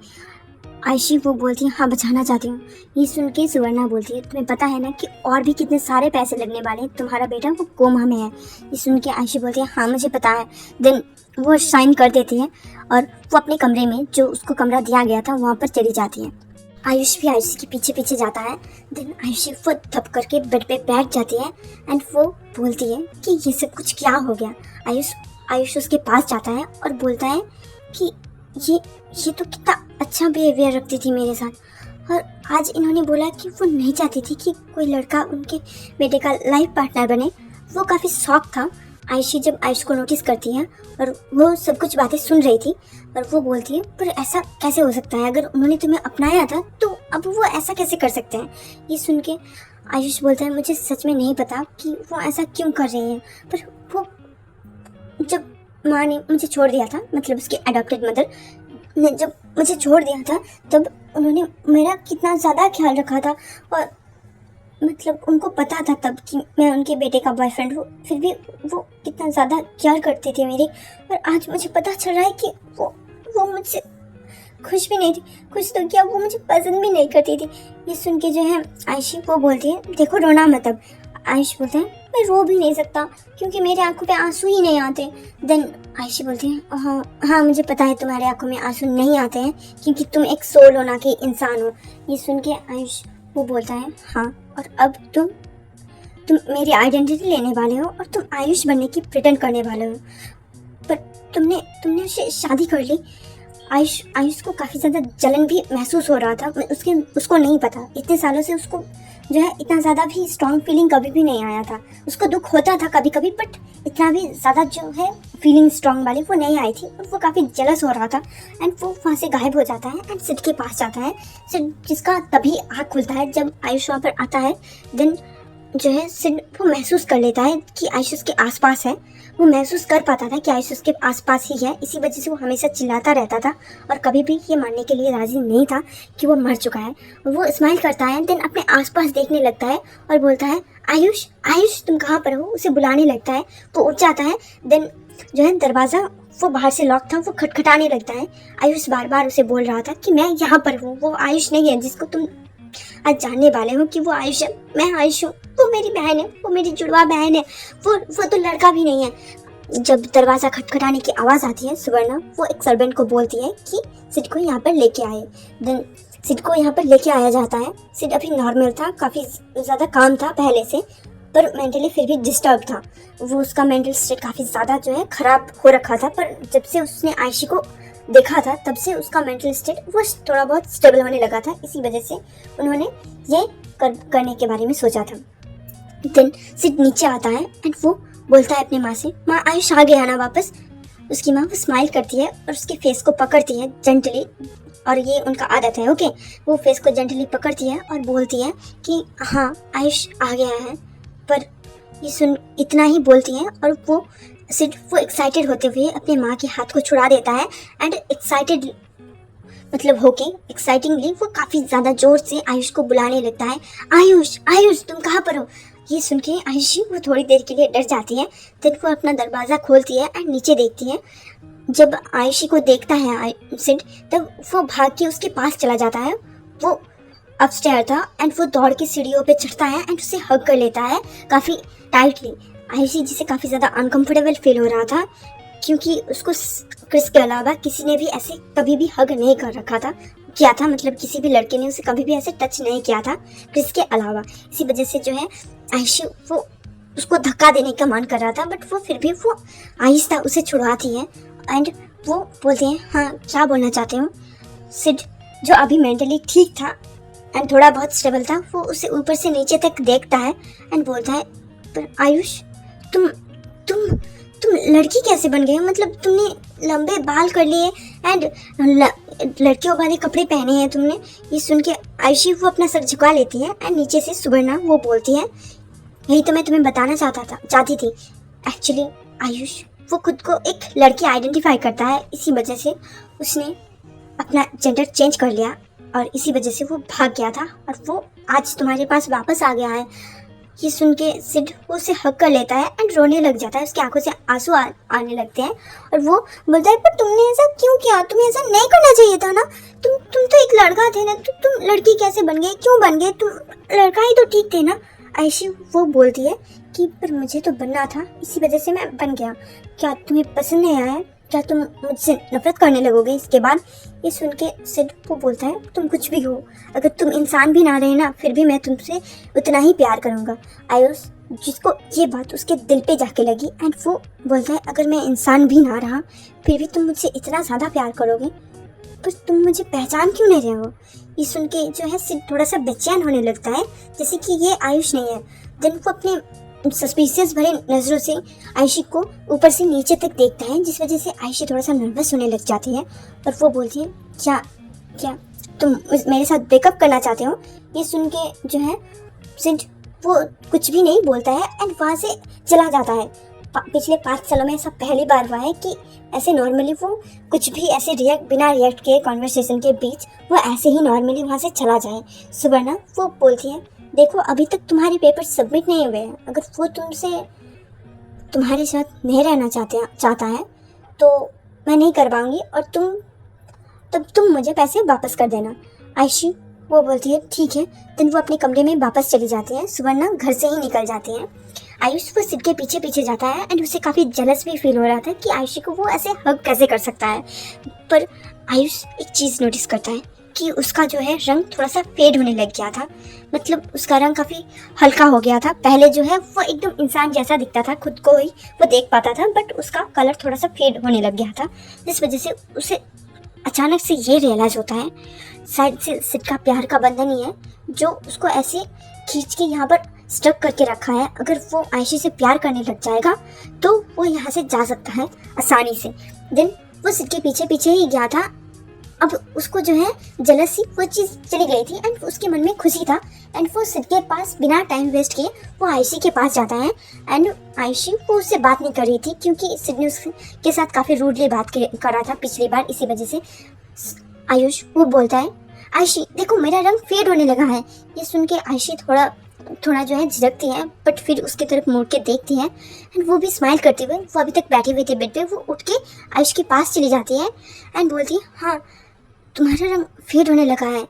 आयुषी वो बोलती है हाँ बचाना चाहती हूँ। ये सुन के सुवर्णा बोलती है तुम्हें पता है ना कि और भी कितने सारे पैसे लगने वाले हैं, तुम्हारा बेटा वो कोमा में है। ये सुन के आयुषी बोलती है हाँ मुझे पता है। देन वो साइन कर देती है और वो अपने कमरे में, जो उसको कमरा दिया गया था, वहाँ पर चली जाती है। आयुष भी आयुषी के पीछे पीछे जाता है। देन आयुषी वो थप करके बेड पे बैठ जाती है एंड वो बोलती है कि ये सब कुछ क्या हो गया। आयुष उसके पास जाता है और बोलता है कि ये तो कितना अच्छा बिहेवियर रखती थी मेरे साथ, और आज इन्होंने बोला कि वो नहीं चाहती थी कि कोई लड़का उनके बेटे का लाइफ पार्टनर बने। वो काफ़ी शॉक था। आयुषी जब आयुष को नोटिस करती है और वो सब कुछ बातें सुन रही थी, और वो बोलती है पर ऐसा कैसे हो सकता है, अगर उन्होंने तुम्हें अपनाया था तो अब वो ऐसा कैसे कर सकते हैं। ये सुन के आयुष बोलता है मुझे सच में नहीं पता कि वो ऐसा क्यों कर रही हैं, पर वो जब माँ ने मुझे छोड़ दिया था, मतलब उसकी अडॉप्टेड मदर ने जब मुझे छोड़ दिया था, तब उन्होंने मेरा कितना ज़्यादा ख्याल रखा था, और मतलब उनको पता था तब कि मैं उनके बेटे का बॉयफ्रेंड हूँ, फिर भी वो कितना ज़्यादा केयर करती थी मेरी। और आज मुझे पता चल रहा है कि वो मुझसे खुश भी नहीं थी, खुश तो क्या वो मुझे पसंद भी नहीं करती थी। ये सुन के जो है आयुषी वो बोलती है देखो रोना मत। अब आयुष बोलते हैं मैं रो भी नहीं सकता क्योंकि मेरे आंखों पे आंसू ही नहीं आते। देन आयुषी बोलती है हाँ मुझे पता है तुम्हारे आंखों में आंसू नहीं आते हैं क्योंकि तुम एक सोल हो ना कि इंसान हो। ये सुन के आयुष वो बोलता है हाँ, और अब तुम मेरी आइडेंटिटी लेने वाले हो और तुम आयुष बनने की प्रिटेंड करने वाले हो, पर तुमने उससे शादी कर ली। आयुष को काफ़ी ज़्यादा जलन भी महसूस हो रहा था। उसको नहीं पता, इतने सालों से उसको जो है इतना ज़्यादा भी स्ट्रॉन्ग फीलिंग कभी भी नहीं आया था। उसको दुख होता था कभी कभी, बट इतना भी ज़्यादा जो है फीलिंग स्ट्रॉन्ग वाली वो नहीं आई थी, और वो काफ़ी जेलस हो रहा था। एंड वो वहाँ से गायब हो जाता है एंड सिड के पास जाता है। सिड जिसका तभी आँख खुलता है जब आयुष वहाँ पर आता है। देन जो है सिड वो महसूस कर लेता है कि आयुष उसके आसपास है। वो महसूस कर पाता था कि आयुष उसके आसपास ही है, इसी वजह से वो हमेशा चिल्लाता रहता था और कभी भी ये मानने के लिए राजी नहीं था कि वो मर चुका है। वो स्माइल करता है, देन अपने आसपास देखने लगता है और बोलता है आयुष तुम कहाँ पर हो, उसे बुलाने लगता है। वो उठ जाता है। देन जो है दरवाज़ा वो बाहर से लॉक था, वो खटखटाने लगता है। आयुष बार बार उसे बोल रहा था कि मैं यहाँ पर हूँ, वो आयुष नहीं है जिसको तुम आज जानने वाले हो कि वो आयुष है। मैं आयुष हूँ, वो मेरी बहन है, वो मेरी जुड़वा बहन है, वो तो लड़का भी नहीं है। जब दरवाज़ा खटखटाने की आवाज़ आती है, सुवर्णा वो एक सर्वेंट को बोलती है कि सिड को यहाँ पर लेके आए। देन सिड को यहाँ पर लेके आया जाता है। सिड अभी नॉर्मल था, काफ़ी ज़्यादा काम था पहले से, पर मेंटली फिर भी डिस्टर्ब था। वो उसका मेंटल स्टेट काफ़ी ज़्यादा जो है ख़राब हो रखा था, पर जब से उसने आयुषी को देखा था तब से उसका मेंटल स्टेट वो थोड़ा बहुत स्टेबल होने लगा था। इसी वजह से उन्होंने ये करने के बारे में सोचा था। देन सिड नीचे आता है एंड वो बोलता है अपनी माँ से, माँ आयुष आ गया ना वापस। उसकी माँ वो स्माइल करती है और उसके फेस को पकड़ती है जेंटली, और ये उनका आदत है। ओके, वो फेस को जेंटली पकड़ती है और बोलती है कि हाँ आयुष आ गया है। पर ये सुन इतना ही बोलती है और वो सिड वो एक्साइटेड होते हुए अपने माँ के हाथ को छुड़ा देता है एंड एक्साइटेड मतलब होके एक्साइटिंगली वो काफ़ी ज़्यादा जोर से आयुष को बुलाने लगता है, आयुष तुम कहाँ पर हो। ये सुन के आयुषी वो थोड़ी देर के लिए डर जाती है। फिर वो अपना दरवाज़ा खोलती है एंड नीचे देखती है। जब आयुषी को देखता है सिड, तब वो भाग के उसके पास चला जाता है। वो अपस्टेयर था एंड वो दौड़ के सीढ़ियों पे चढ़ता है एंड उसे हग कर लेता है काफ़ी टाइटली। आयुषी जिसे काफ़ी ज़्यादा अनकंफर्टेबल फील हो रहा था, क्योंकि उसको क्रिस के अलावा किसी ने भी ऐसे कभी भी हग नहीं कर रखा था, किया था, मतलब किसी भी लड़के ने उसे कभी भी ऐसे टच नहीं किया था क्रिस के अलावा। इसी वजह से जो है आयुषी वो उसको धक्का देने का मन कर रहा था, बट वो फिर भी वो आहिस्ता उसे छुड़वाती है एंड वो बोलते हैं हाँ क्या बोलना चाहते हो। सिड जो अभी मेंटली ठीक था एंड थोड़ा बहुत स्टेबल था, वो उसे ऊपर से नीचे तक देखता है एंड बोलता है पर आयुष तुम तुम तुम लड़की कैसे बन गए हो, मतलब तुमने लंबे बाल कर लिए एंड लड़कियों वाले कपड़े पहने हैं तुमने। ये सुन के आयुषी वो अपना सर झुका लेती है एंड नीचे से सुवर्णा वो बोलती है यही तो मैं तुम्हें बताना चाहती थी। एक्चुअली आयुष वो खुद को एक लड़की आइडेंटिफाई करता है, इसी वजह से उसने अपना जेंडर चेंज कर लिया और इसी वजह से वो भाग गया था और वो आज तुम्हारे पास वापस आ गया है। ये सुन के सिड वो उसे हक कर लेता है एंड रोने लग जाता है, उसकी आंखों से आंसू आने लगते हैं और वो बोलता है पर तुमने ऐसा क्यों किया, तुम्हें ऐसा नहीं करना चाहिए था ना, तुम तो एक लड़का थे ना, तुम लड़की कैसे बन गए, क्यों बन गए, तुम लड़का ही तो ठीक थे ना। आयुषी वो बोलती है कि पर मुझे तो बनना था, इसी वजह से मैं बन गया, क्या तुम्हें पसंद नहीं आया, क्या तुम मुझसे नफरत करने लगोगे इसके बाद। ये सुन के सिड वो बोलता है तुम कुछ भी हो, अगर तुम इंसान भी ना रहे ना फिर भी मैं तुमसे उतना ही प्यार करूँगा। आयुष जिसको ये बात उसके दिल पे जाके लगी एंड वो बोलता है अगर मैं इंसान भी ना रहा फिर भी तुम मुझसे इतना ज़्यादा प्यार करोगे, पर तुम मुझे पहचान क्यों नहीं रहे हो। ये सुन के जो है सिड थोड़ा सा बेचैन होने लगता है जैसे कि ये आयुष नहीं है। देन वो अपने सस्पिशियस भरे नज़रों से आयुषी को ऊपर से नीचे तक देखता है, जिस वजह से आयुषी थोड़ा सा नर्वस होने लग जाती है और वो बोलती है क्या क्या तुम मेरे साथ ब्रेकअप करना चाहते हो। ये सुन के जो है सिड वो कुछ भी नहीं बोलता है एंड वहाँ से चला जाता है। पिछले 5 सालों में ऐसा पहली बार हुआ है कि ऐसे नॉर्मली वो कुछ भी ऐसे बिना रिएक्ट किए कॉन्वर्सेशन के बीच वो ऐसे ही नॉर्मली वहाँ से चला जाए। सुवर्णा वो बोलती है देखो अभी तक तुम्हारे पेपर सबमिट नहीं हुए हैं, अगर वो तुम्हारे साथ नहीं रहना चाहता है तो मैं नहीं कर पाऊँगी और तुम मुझे पैसे वापस कर देना। आयुषी वो बोलती है ठीक है। देन वो अपने कमरे में वापस चली जाती है, सुवर्णा घर से ही निकल जाती है। आयुष वो सिड के पीछे पीछे जाता है एंड उसे काफ़ी जेलस भी फील हो रहा था कि आयुषी को वो ऐसे हग कैसे कर सकता है। पर आयुष एक चीज़ नोटिस करता है कि उसका जो है रंग थोड़ा सा फेड होने लग गया था, मतलब उसका रंग काफ़ी हल्का हो गया था। पहले जो है वो एकदम इंसान जैसा दिखता था, खुद को ही वो देख पाता था, बट उसका कलर थोड़ा सा फेड होने लग गया था, जिस वजह से उसे अचानक से ये रियलाइज़ होता है शायद से सिड का प्यार का बंधन ही है जो उसको ऐसे खींच के यहाँ पर स्टक करके रखा है। अगर वो आयुषी से प्यार करने लग जाएगा तो वो यहाँ से जा सकता है आसानी से। देन वो सिड के पीछे पीछे ही गया था, अब उसको जो है जलसी वो चीज़ चली गई थी एंड उसके मन में खुशी था एंड वो सिड के पास बिना टाइम वेस्ट किए वो आयुषी के पास जाता है एंड आयुषी वो उससे बात नहीं कर रही थी क्योंकि सिड ने उसके साथ काफ़ी रूडली बात करा था पिछली बार, इसी वजह से आयुष वो बोलता है आयुषी देखो मेरा रंग फेड होने लगा है। ये सुन के आयुषी थोड़ा जो है झिझकती है, बट फिर उसकी तरफ मुड़ के देखती है एंड वो भी स्माइल करते हुए वो अभी तक बैठे हुए थे बेड पे, वो उठ के आयुष के पास चली जाती है एंड बोलती है हाँ तुम्हारा रंग फेड होने लगा है।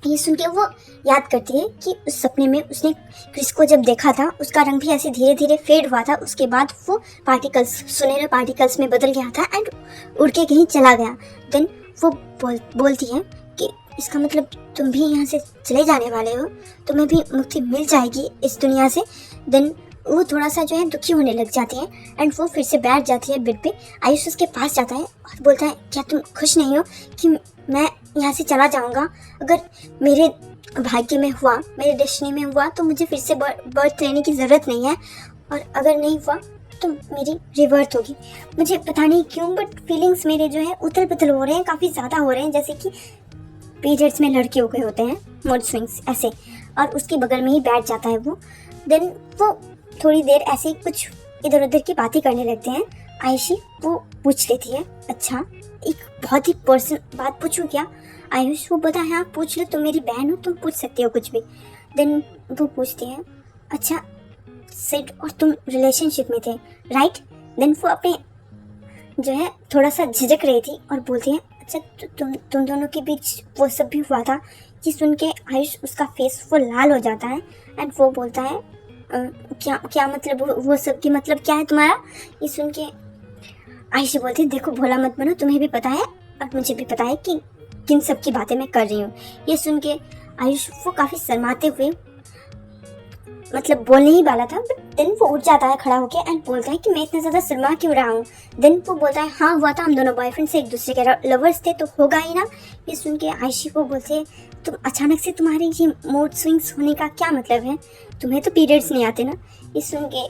ये सुन के वो याद करती है कि उस सपने में उसने क्रिस को जब देखा था उसका रंग भी ऐसे धीरे धीरे फेड हुआ था, उसके बाद वो सुनहरे पार्टिकल्स में बदल गया था एंड उड़ के कहीं चला गया। देन वो बोलती है कि इसका मतलब तुम भी यहाँ से चले जाने वाले हो, तुम्हें भी मुक्ति मिल जाएगी इस दुनिया से। देन वो थोड़ा सा जो है दुखी होने लग जाती है एंड वो फिर से बैठ जाती है बेड पे। आयुष उसके पास जाता है और बोलता है क्या तुम खुश नहीं हो कि मैं यहाँ से चला जाऊँगा, अगर मेरे भाग्य में हुआ, मेरे डेस्टिनी में हुआ तो मुझे फिर से बर्थ लेने की ज़रूरत नहीं है, और अगर नहीं हुआ तो मेरी रिवर्थ होगी। मुझे पता नहीं क्यों बट फीलिंग्स मेरे जो है उथल पुथल हो रहे हैं, काफ़ी ज़्यादा हो रहे हैं, जैसे कि पीरियड्स में लड़कियों के होते हैं मूड स्विंग्स ऐसे। और उसके बगल में ही बैठ जाता है वो। देन वो थोड़ी देर ऐसे कुछ इधर उधर की बातें करने लगते हैं। आयुषी वो पूछ लेती है अच्छा एक बहुत ही पर्सनल बात पूछूं क्या। आयुष वो बता हाँ पूछ लो, तुम मेरी बहन हो, तुम पूछ सकते हो कुछ भी। देन वो पूछती है अच्छा सिड और तुम रिलेशनशिप में थे राइट। देन वो अपने जो है थोड़ा सा झिझक रही थी और बोलती है अच्छा तुम दोनों के बीच वो सब भी हुआ था। ये सुन के आयुष उसका फेस वो लाल हो जाता है एंड वो बोलता है क्या क्या मतलब वो सब की मतलब क्या है तुम्हारा? ये सुन के आयशी बोलती है देखो भोला मत बनो, तुम्हें भी पता है और मुझे भी पता है कि किन सब की बातें मैं कर रही हूँ। ये सुन के आयुष वो काफ़ी शर्माते हुए मतलब बोलने ही वाला था, बट देन वो उठ जाता है खड़ा होके एंड बोलता है कि मैं इतना ज़्यादा शर्मा क्यों रहा हूँ। देन वो बोलता है हाँ हुआ था, हम दोनों बॉयफ्रेंड से एक दूसरे के लवर्स थे तो होगा ही ना। ये सुन के आयशी को बोलते हैं तुम अचानक से तुम्हारे ये मूड स्विंग्स होने का क्या मतलब है, तुम्हें तो पीरियड्स नहीं आते ना। ये सुन के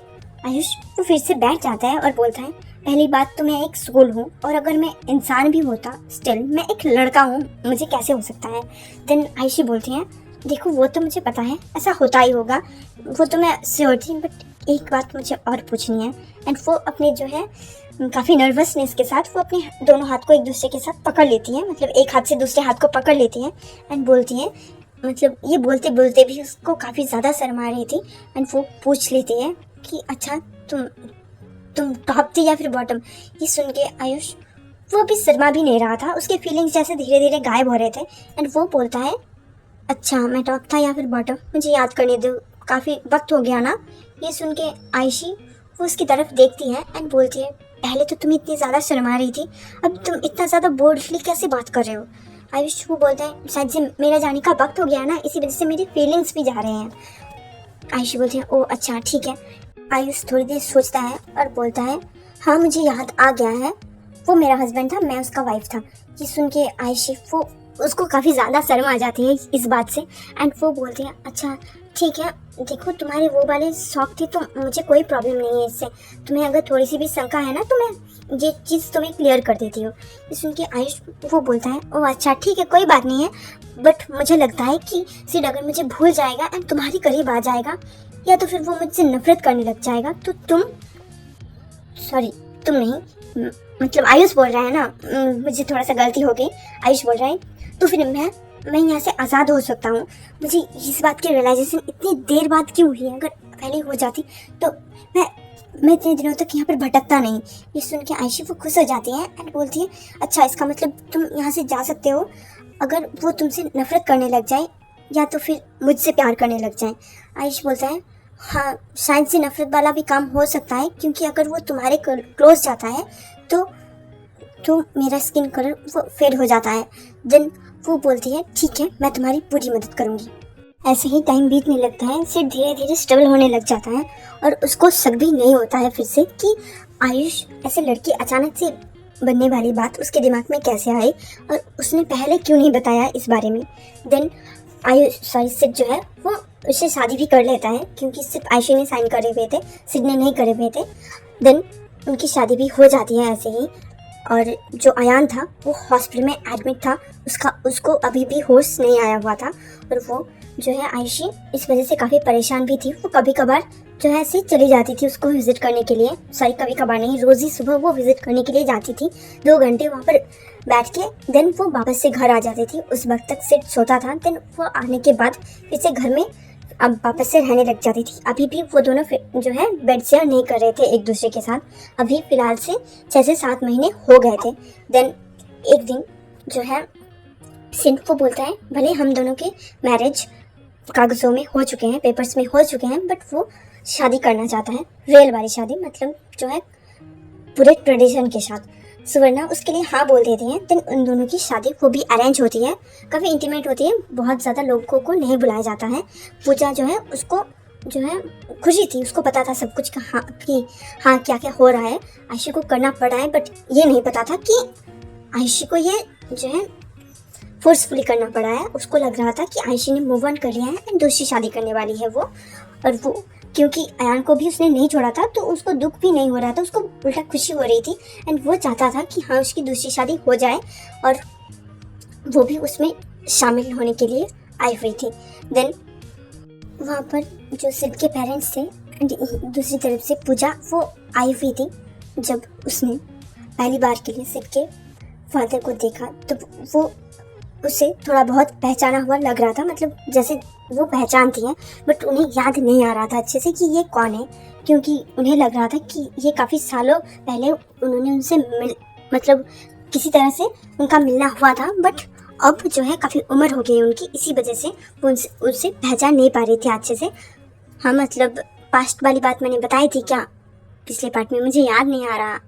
आयुष वो फिर से बैठ जाता है और बोलता है पहली बात तो मैं एक सोल हूँ और अगर मैं इंसान भी होता स्टिल मैं एक लड़का हूँ, मुझे कैसे हो सकता है। देन आयशी बोलती हैं देखो वो तो मुझे पता है ऐसा होता ही होगा, वो तो मैं श्योर थी, बट एक बात मुझे और पूछनी है। एंड वो अपने जो है काफ़ी नर्वसनेस के साथ वो अपने दोनों हाथ को एक दूसरे के साथ पकड़ लेती हैं, मतलब एक हाथ से दूसरे हाथ को पकड़ लेती हैं एंड बोलती हैं, मतलब ये बोलते बोलते भी उसको काफ़ी ज़्यादा शर्मा रही थी। एंड वो पूछ लेती है कि अच्छा तुम टॉप थी या फिर बॉटम। ये सुन के आयुष वो अभी शर्मा भी नहीं रहा था, उसके फीलिंग्स जैसे धीरे धीरे गायब हो रहे थे एंड वो बोलता है अच्छा मैं टॉप था या फिर बॉटम, मुझे याद करने दो, काफ़ी वक्त हो गया ना। ये सुन के आयशी वो उसकी तरफ देखती है एंड बोलती है पहले तो तुम इतनी ज़्यादा शर्मा रही थी, अब तुम इतना ज़्यादा बोल्डली कैसे बात कर रहे हो। आयुष वो बोलता है शायद से मेरा जाने का वक्त हो गया ना, इसी वजह से मेरी फीलिंग्स भी जा रहे हैं। आयशी बोलती है ओ अच्छा ठीक है। आयुष थोड़ी देर सोचता है और बोलता है हाँ मुझे याद आ गया है, वो मेरा हस्बैंड था, मैं उसका वाइफ था। ये सुन के आयशी वो उसको काफ़ी ज़्यादा शर्म आ जाती है इस बात से एंड वो बोलती है अच्छा ठीक है, देखो तुम्हारे वो वाले शौक थे तो मुझे कोई प्रॉब्लम नहीं है इससे, तुम्हें अगर थोड़ी सी भी शंका है ना तो मैं ये चीज़ तुम्हें क्लियर कर देती हूँ। ये सुन के आयुष वो बोलता है ओ अच्छा ठीक है कोई बात नहीं है, बट मुझे लगता है कि सिड अगर मुझे भूल जाएगा एंड तुम्हारे करीब आ जाएगा या तो फिर वो मुझसे नफरत करने लग जाएगा तो तुम नहीं, मतलब आयुष बोल रहा है ना, मुझे थोड़ा सा गलती हो गई, आयुष बोल रहा है तो फिर मैं यहाँ से आज़ाद हो सकता हूँ। मुझे इस बात की रियलाइजेशन इतनी देर बाद क्यों हुई है, अगर पहले हो जाती तो मैं इतने दिनों तक यहाँ पर भटकता नहीं। ये सुन के आयशी वो खुश हो जाती है एंड बोलती है अच्छा इसका मतलब तुम यहाँ से जा सकते हो अगर वो तुमसे नफरत करने लग जाए या तो फिर मुझसे प्यार करने लग जाए। आयुष बोलता है हाँ शायद से नफरत वाला भी काम हो सकता है, क्योंकि अगर वो तुम्हारे क्लोज जाता है तो मेरा स्किन कलर वो फेड हो जाता है। देन वो बोलती है ठीक है मैं तुम्हारी पूरी मदद करूँगी। ऐसे ही टाइम बीतने लगता है, सिर्फ धीरे धीरे स्टेबल होने लग जाता है और उसको शक भी नहीं होता है फिर से कि आयुष ऐसे लड़की अचानक से बनने वाली बात उसके दिमाग में कैसे आई और उसने पहले क्यों नहीं बताया इस बारे में। देन सिड जो है वो उससे शादी भी कर लेता है, क्योंकि सिर्फ आयशी ने साइन करे हुए थे, सिड ने नहीं करे हुए थे। देन उनकी शादी भी हो जाती है ऐसे ही। और जो अयान था वो हॉस्पिटल में एडमिट था, उसको अभी भी होश नहीं आया हुआ था और वो जो है आयशी इस वजह से काफ़ी परेशान भी थी। वो कभी कभार जो है ऐसे चली जाती थी उसको विजिट करने के लिए, सॉरी कभी कभार नहीं, रोज़ ही सुबह वो विजिट करने के लिए जाती थी, 2 घंटे वहाँ पर बैठ के देन वो वापस से घर आ जाती थी। उस वक्त तक सिड सोता था, देन वो आने के बाद फिर से घर में अब वापस से रहने लग जाती थी। अभी भी वो दोनों जो है बेड शेयर नहीं कर रहे थे एक दूसरे के साथ, अभी फ़िलहाल से 6 से 7 महीने हो गए थे। देन एक दिन जो है सिड को बोलता है भले हम दोनों के मैरिज कागज़ों में हो चुके हैं, पेपर्स में हो चुके हैं, बट वो शादी करना चाहता है, रियल वाली शादी, मतलब जो है पूरे ट्रेडिशन के साथ। सुवर्णा उसके लिए हाँ बोल देती है। देन उन दोनों की शादी वो भी अरेंज होती है, काफ़ी इंटीमेट होती है, बहुत ज़्यादा लोगों को नहीं बुलाया जाता है। पूजा जो है उसको जो है खुशी थी, उसको पता था सब कुछ कि हाँ क्या क्या हो रहा है, आयशी को करना पड़ा है, बट ये नहीं पता था कि आयशी को ये जो है फोर्सफुली करना पड़ा है। उसको लग रहा था कि आयशी ने मूव ऑन कर लिया है एंड दूसरी शादी करने वाली है वो, और वो क्योंकि अयान को भी उसने नहीं छोड़ा था तो उसको दुख भी नहीं हो रहा था, उसको उल्टा खुशी हो रही थी एंड वो चाहता था कि हाँ उसकी दूसरी शादी हो जाए और वो भी उसमें शामिल होने के लिए आई हुई थी। देन वहाँ पर जो सिड के पेरेंट्स थे एंड दूसरी तरफ से पूजा वो आई हुई थी। जब उसने पहली बार के लिए सिड के फादर को देखा तो वो उसे थोड़ा बहुत पहचाना हुआ लग रहा था, मतलब जैसे वो पहचानती हैं बट उन्हें याद नहीं आ रहा था अच्छे से कि ये कौन है, क्योंकि उन्हें लग रहा था कि ये काफ़ी सालों पहले उन्होंने उनसे मतलब किसी तरह से उनका मिलना हुआ था, बट अब जो है काफ़ी उम्र हो गई उनकी, इसी वजह से वो उनसे पहचान नहीं पा रही थी अच्छे से। हाँ मतलब पास्ट वाली बात मैंने बताई थी क्या पिछले पार्ट में? मुझे याद नहीं आ रहा।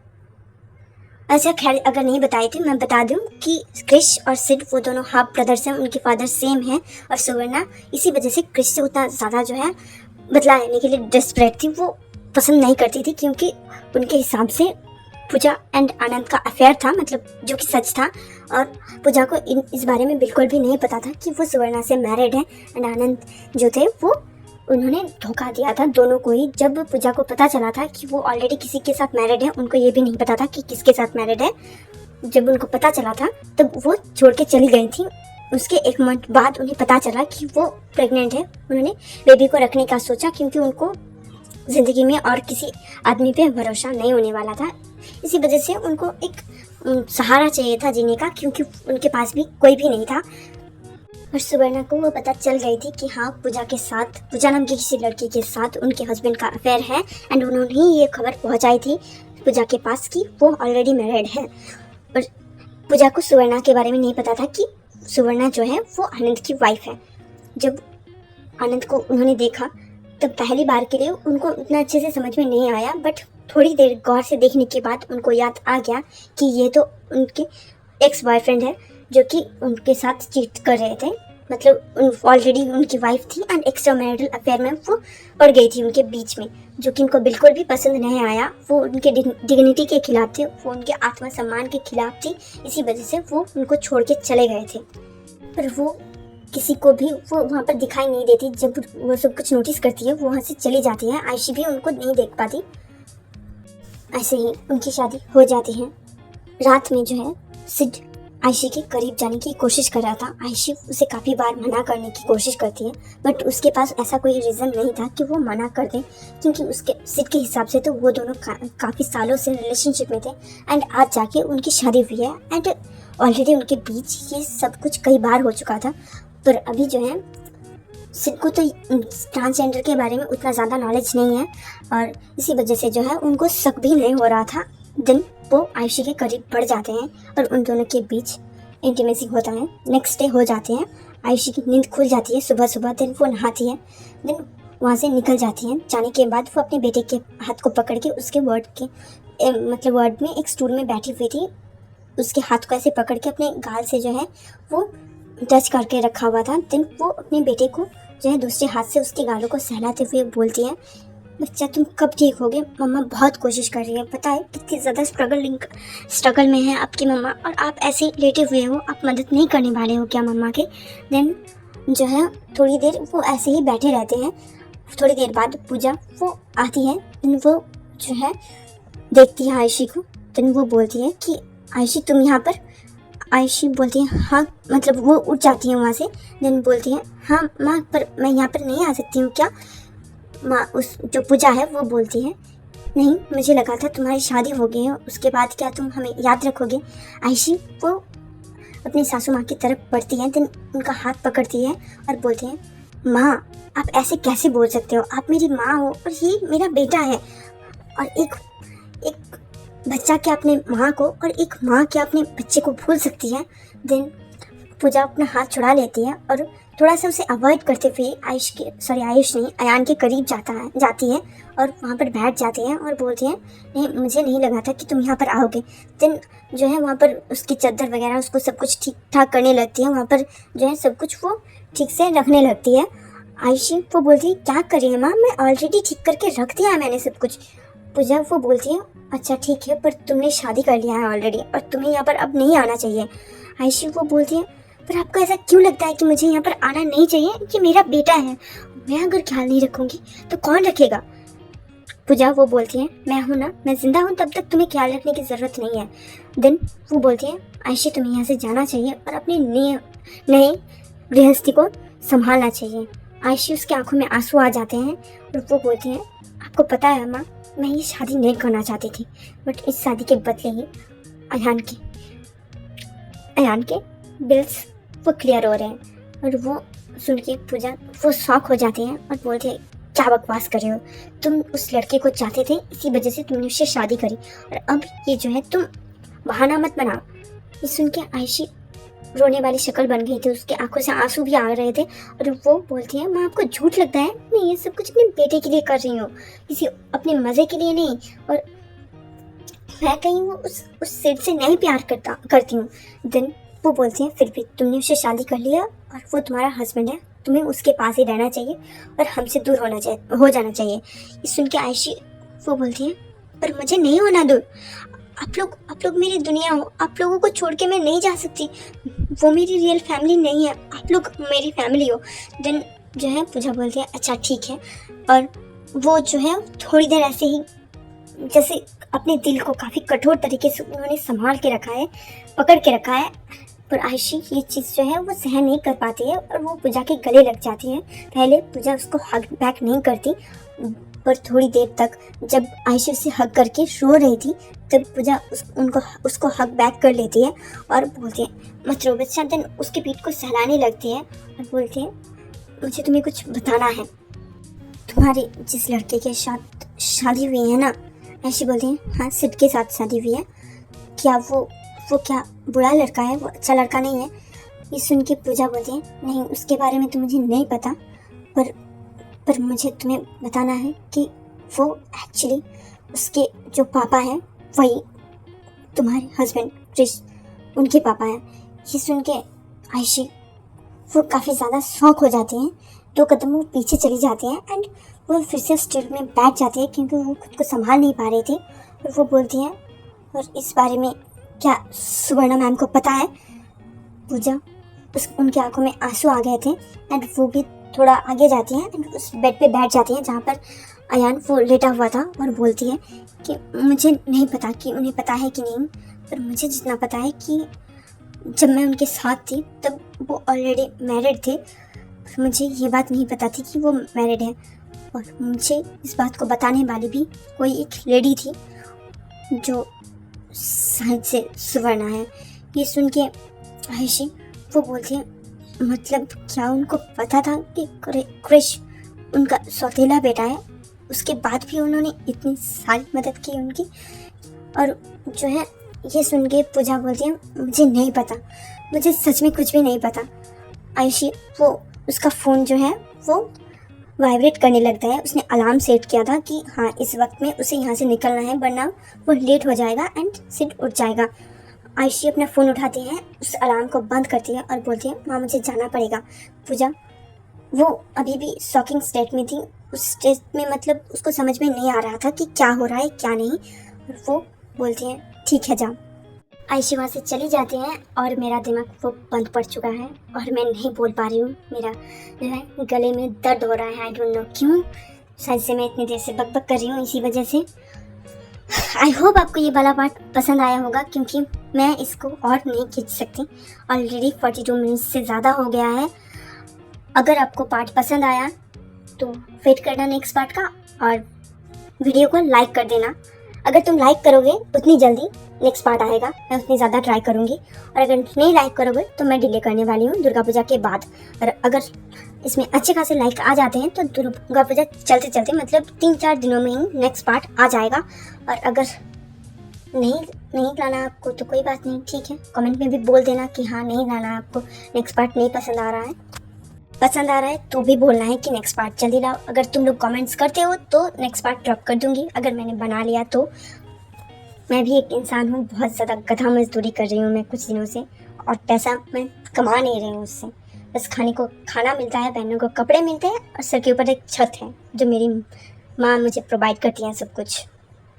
अच्छा खैर, अगर नहीं बताई थी मैं बता दूं कि क्रिश और सिड वो दोनों हाफ ब्रदर्स हैं, उनके फादर सेम हैं। और सुवर्णा इसी वजह से क्रिश से उतना ज़्यादा जो है बदला लेने के लिए डेस्परेट थी। वो पसंद नहीं करती थी क्योंकि उनके हिसाब से पूजा एंड आनंद का अफेयर था, मतलब जो कि सच था। और पूजा को इस बारे में बिल्कुल भी नहीं पता था कि वो सुवर्णा से मैरिड है। एंड आनंद जो थे वो उन्होंने धोखा दिया था दोनों को ही। जब पूजा को पता चला था कि वो ऑलरेडी किसी के साथ मैरिड है, उनको ये भी नहीं पता था कि किसके साथ मैरिड है। जब उनको पता चला था तब वो छोड़ के चली गई थी। उसके 1 मंथ बाद उन्हें पता चला कि वो प्रेग्नेंट है। उन्होंने बेबी को रखने का सोचा क्योंकि उनको ज़िंदगी में और किसी आदमी पे भरोसा नहीं होने वाला था। इसी वजह से उनको एक सहारा चाहिए था जीने का, क्योंकि उनके पास भी कोई भी नहीं था। और सुवर्णा को वो पता चल गई थी कि हाँ पूजा के साथ, पूजा नाम की किसी लड़की के साथ उनके हस्बैंड का अफेयर है। एंड उन्होंने ही ये खबर पहुंचाई थी पूजा के पास कि वो ऑलरेडी मैरिड है। और पूजा को सुवर्णा के बारे में नहीं पता था कि सुवर्णा जो है वो आनंद की वाइफ है। जब आनंद को उन्होंने देखा तब पहली बार के लिए उनको उतना अच्छे से समझ में नहीं आया, बट थोड़ी देर गौर से देखने के बाद उनको याद आ गया कि ये तो उनके एक्स बॉयफ्रेंड है जो कि उनके साथ चीट कर रहे थे। मतलब ऑलरेडी उनकी वाइफ थी एंड एक्स्ट्रा मैरिटल अफेयर में वो पड़ गई थी उनके बीच में, जो कि उनको बिल्कुल भी पसंद नहीं आया। वो उनके डिग्निटी के खिलाफ थे, वो उनके आत्मसम्मान के खिलाफ थी। इसी वजह से वो उनको छोड़ के चले गए थे। पर वो किसी को भी वो वहाँ पर दिखाई नहीं देती। जब वो सब कुछ नोटिस करती है वो वहाँ से चली जाती है। आयशी भी उनको नहीं देख पाती। ऐसे ही उनकी शादी हो जाती है। रात में जो है सिड आयशी के करीब जाने की कोशिश कर रहा था। आयशी उसे काफ़ी बार मना करने की कोशिश करती है, बट उसके पास ऐसा कोई रीज़न नहीं था कि वो मना कर दे, क्योंकि उसके सिड के हिसाब से तो वो दोनों काफ़ी सालों से रिलेशनशिप में थे। एंड आज जाके उनकी शादी हुई है एंड ऑलरेडी उनके बीच ये सब कुछ कई बार हो चुका था। पर अभी जो है सिड को तो ट्रांसजेंडर के बारे में उतना ज़्यादा नॉलेज नहीं है और इसी वजह से जो है उनको शक भी नहीं हो रहा था। दिन वो आयशी के करीब बढ़ जाते हैं और उन दोनों के बीच इंटीमेसी होता है। नेक्स्ट डे हो जाते हैं। आयशी की नींद खुल जाती है सुबह सुबह। दिन वो नहाती है, दिन वहाँ से निकल जाती है। जाने के बाद वो अपने बेटे के हाथ को पकड़ के उसके मतलब वार्ड में एक स्टूल में बैठी हुई थी। उसके हाथ को ऐसे पकड़ के अपने गाल से जो है वो टच करके रखा हुआ था। दिन वो अपने बेटे को जो है दूसरे हाथ से उसके गालों को सहलाते हुए बोलती है, बच्चा तुम कब ठीक होगे? मम्मा बहुत कोशिश कर रही है, पता है कितनी ज़्यादा स्ट्रगल में है आपकी मम्मा, और आप ऐसे लेटे हुए हो, आप मदद नहीं करने वाले हो क्या मम्मा के? देन जो है थोड़ी देर वो ऐसे ही बैठे रहते हैं। थोड़ी देर बाद पूजा वो आती है। देन वो जो है देखती है आयशी को। देन वो बोलती है कि आयशी तुम यहाँ पर? आयशी बोलती है हाँ, मतलब वो उठ जाती है वहाँ से। देन बोलती है हाँ माँ, पर मैं यहाँ पर नहीं आ सकती हूँ क्या? माँ उस जो पूजा है वो बोलती है नहीं, मुझे लगा था तुम्हारी शादी हो गई है, उसके बाद क्या तुम हमें याद रखोगे? आयशी वो अपनी सासू माँ की तरफ बढ़ती है। देन उनका हाथ पकड़ती है और बोलती है माँ आप ऐसे कैसे बोल सकते हो? आप मेरी माँ हो और ये मेरा बेटा है। और एक बच्चा क्या अपने माँ को और एक माँ क्या अपने बच्चे को भूल सकती है? देन पूजा अपना हाथ छुड़ा लेती है और थोड़ा सा उसे अवॉइड करते हुए आयुष नहीं अयान के करीब जाती है और वहाँ पर बैठ जाती है और बोलती है नहीं, मुझे नहीं लगा था कि तुम यहाँ पर आओगे। देन जो है वहाँ पर उसकी चादर वगैरह उसको सब कुछ ठीक ठाक करने लगती है। वहाँ पर जो है सब कुछ वो ठीक से रखने लगती है। आयुषी वो बोलती है क्या कर रही है माँ? मैं ऑलरेडी ठीक करके रख दिया है मैंने सब कुछ। पूजा वो बोलती है अच्छा ठीक है, पर तुमने शादी कर लिया है ऑलरेडी और तुम्हें यहाँ पर अब नहीं आना चाहिए। आयशी वो बोलती है पर आपको ऐसा क्यों लगता है कि मुझे यहाँ पर आना नहीं चाहिए? ये मेरा बेटा है, मैं अगर ख्याल नहीं रखूँगी तो कौन रखेगा? पूजा वो बोलती है मैं हूँ ना, मैं जिंदा हूँ तब तक तुम्हें ख्याल रखने की ज़रूरत नहीं है। देन वो बोलती है आयशी तुम्हें यहाँ से जाना चाहिए और अपने नए गृहस्थी को संभालना चाहिए। आयशी उसकी आंखों में आंसू आ जाते हैं और वो बोलती है आपको पता है माँ, मैं ये शादी नहीं करना चाहती थी, बट इस शादी के बदले ही अयान के बिल्स वो क्लियर हो रहे हैं। और वो सुन के पूजा वो शॉक हो जाती है और बोलती है क्या बकवास कर रहे हो? तुम उस लड़के को चाहते थे, इसी वजह से तुमने उससे शादी करी और अब ये जो है तुम बहाना मत बनाओ। ये सुन के आयशी रोने वाली शक्ल बन गई थी, उसकी आंखों से आंसू भी आ रहे थे। और वो बोलती है, माँ आपको झूठ लगता है, मैं ये सब कुछ अपने बेटे के लिए कर रही हूँ, किसी अपने मज़े के लिए नहीं। और मैं कहीं वो उस सिड से नहीं प्यार करती हूँ। देन वो बोलती है, फिर भी तुमने उससे शादी कर लिया और वो तुम्हारा हस्बैंड है, तुम्हें उसके पास ही रहना चाहिए और हमसे दूर हो जाना चाहिए। ये सुन के आयशी वो बोलती है, पर मुझे नहीं होना दूर, आप लोग मेरी दुनिया हो, आप लोगों को छोड़ के मैं नहीं जा सकती, वो मेरी रियल फैमिली नहीं है, आप लोग मेरी फैमिली हो। देन जो है पूजा बोलती है, अच्छा ठीक है। और वो जो है थोड़ी देर ऐसे ही जैसे अपने दिल को काफ़ी कठोर तरीके से उन्होंने संभाल के रखा है, पकड़ के रखा है। पर आयशी ये चीज़ जो है वो सहन नहीं कर पाती है और वो पूजा के गले लग जाती है। पहले पूजा उसको हग बैक नहीं करती, पर थोड़ी देर तक जब आयशी उसे हग करके रो रही थी तब पूजा उसको हग बैक कर लेती है और बोलती है, मत रो बच्चा। देन उसके पीठ को सहलाने लगती है और बोलती है, मुझे तुम्हें कुछ बताना है, तुम्हारे जिस लड़के के साथ शादी हुई है ना, ऐसी बोलती है, हाँ सिड के साथ शादी हुई है, क्या वो क्या बुरा लड़का है, वो अच्छा लड़का नहीं है। ये सुन के पूजा बोलती है, नहीं उसके बारे में तो मुझे नहीं पता, पर मुझे तुम्हें बताना है कि वो एक्चुअली उसके जो पापा हैं वही तुम्हारे हस्बैंड क्रिश उनके पापा हैं। ये सुन के आयशी वो काफ़ी ज़्यादा शॉक हो जाती हैं, 2 कदम वो पीछे चली जाती हैं एंड वो फिर से स्टूल में बैठ जाती है क्योंकि वो खुद को संभाल नहीं पा रही थी। और वो बोलती हैं, और इस बारे में क्या सुवर्णा मैम को पता है? पूजा उनकी आंखों में आंसू आ गए थे एंड वो भी थोड़ा आगे जाती हैं एंड उस बेड पे बैठ जाती हैं जहाँ पर अयान वो लेटा हुआ था और बोलती है कि मुझे नहीं पता कि उन्हें पता है कि नहीं, पर मुझे जितना पता है कि जब मैं उनके साथ थी तब वो ऑलरेडी मैरिड थे। मुझे ये बात नहीं पता थी कि वो मैरिड है और मुझे इस बात को बताने वाली भी कोई एक लेडी थी जो शायद से सुवर्णा है। ये सुन के आयशी वो बोलती है, मतलब क्या उनको पता था कि क्रिश उनका सौतेला बेटा है, उसके बाद भी उन्होंने इतनी सारी मदद की उनकी? और जो है ये सुन के पूजा बोलती है, मुझे नहीं पता, मुझे सच में कुछ भी नहीं पता। आयशी वो उसका फ़ोन जो है वो वाइब्रेट करने लगता है। उसने अलार्म सेट किया था कि हाँ इस वक्त में उसे यहाँ से निकलना है वरना वो लेट हो जाएगा एंड सिड उठ जाएगा। आयशी अपना फ़ोन उठाती है, उस अलार्म को बंद करती है और बोलती है, माँ मुझे जाना पड़ेगा। पूजा वो अभी भी शॉकिंग स्टेट में थी, उस स्टेट में मतलब उसको समझ में नहीं आ रहा था कि क्या हो रहा है क्या नहीं। और वो बोलती है, ठीक है जाओ। आयशी वहाँ से चली जाती हैं और मेरा दिमाग वो बंद पड़ चुका है और मैं नहीं बोल पा रही हूँ। मेरा जो है गले में दर्द हो रहा है, आई डोंट नो क्यों, शायद से मैं इतनी देर से बकबक कर रही हूँ इसी वजह से। आई होप आपको ये वाला पार्ट पसंद आया होगा क्योंकि मैं इसको और नहीं खींच सकती, ऑलरेडी 42 मिनट्स से ज़्यादा हो गया है। अगर आपको पार्ट पसंद आया तो वेट करना नेक्स्ट पार्ट का और वीडियो को लाइक कर देना। अगर तुम लाइक करोगे उतनी जल्दी नेक्स्ट पार्ट आएगा, मैं उतनी ज़्यादा ट्राई करूँगी। और अगर नहीं लाइक करोगे तो मैं डिले करने वाली हूँ दुर्गा पूजा के बाद। और अगर इसमें अच्छे खासे लाइक आ जाते हैं तो दुर्गा पूजा चलते चलते मतलब 3-4 दिनों में ही नेक्स्ट पार्ट आ जाएगा। और अगर नहीं लाना आपको तो कोई बात नहीं, ठीक है, कमेंट में भी बोल देना कि हाँ नहीं लाना आपको, नेक्स्ट पार्ट नहीं पसंद आ रहा है। पसंद आ रहा है तो भी बोलना है कि नेक्स्ट पार्ट जल्दी लाओ। अगर तुम लोग कमेंट्स करते हो तो नेक्स्ट पार्ट ड्रॉप कर दूंगी। अगर मैंने बना लिया तो मैं भी एक इंसान हूँ, बहुत ज़्यादा गधा मजदूरी कर रही हूँ मैं कुछ दिनों से और पैसा मैं कमा नहीं रही हूँ उससे। बस खाने को खाना मिलता है, पहनने को कपड़े मिलते हैं और सर के ऊपर एक छत है जो मेरी माँ मुझे प्रोवाइड करती हैं सब कुछ।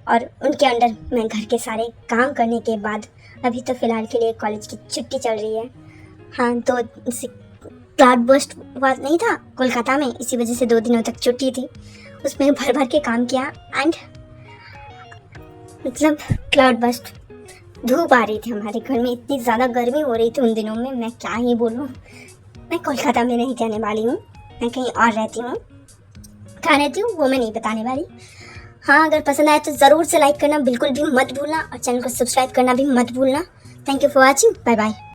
और उनके अंडर मैं घर के सारे काम करने के बाद अभी तो फ़िलहाल के लिए कॉलेज की छुट्टी चल रही है। हाँ तो क्लाउड बर्स्ट हुआ नहीं था कोलकाता में, इसी वजह से 2 दिनों तक छुट्टी थी, उसमें भर भर के काम किया एंड मतलब क्लाउड बर्स्ट धूप आ रही थी हमारे घर में, इतनी ज़्यादा गर्मी हो रही थी उन दिनों में, मैं क्या ही बोलूँ। मैं कोलकाता में नहीं रहने वाली हूँ, मैं कहीं और रहती हूँ, कहाँ रहती हूँ वो मैं नहीं बताने वाली। हाँ अगर पसंद आए तो ज़रूर से लाइक करना बिल्कुल भी मत भूलना और चैनल को सब्सक्राइब करना भी मत भूलना। Thank you for watching, bye bye.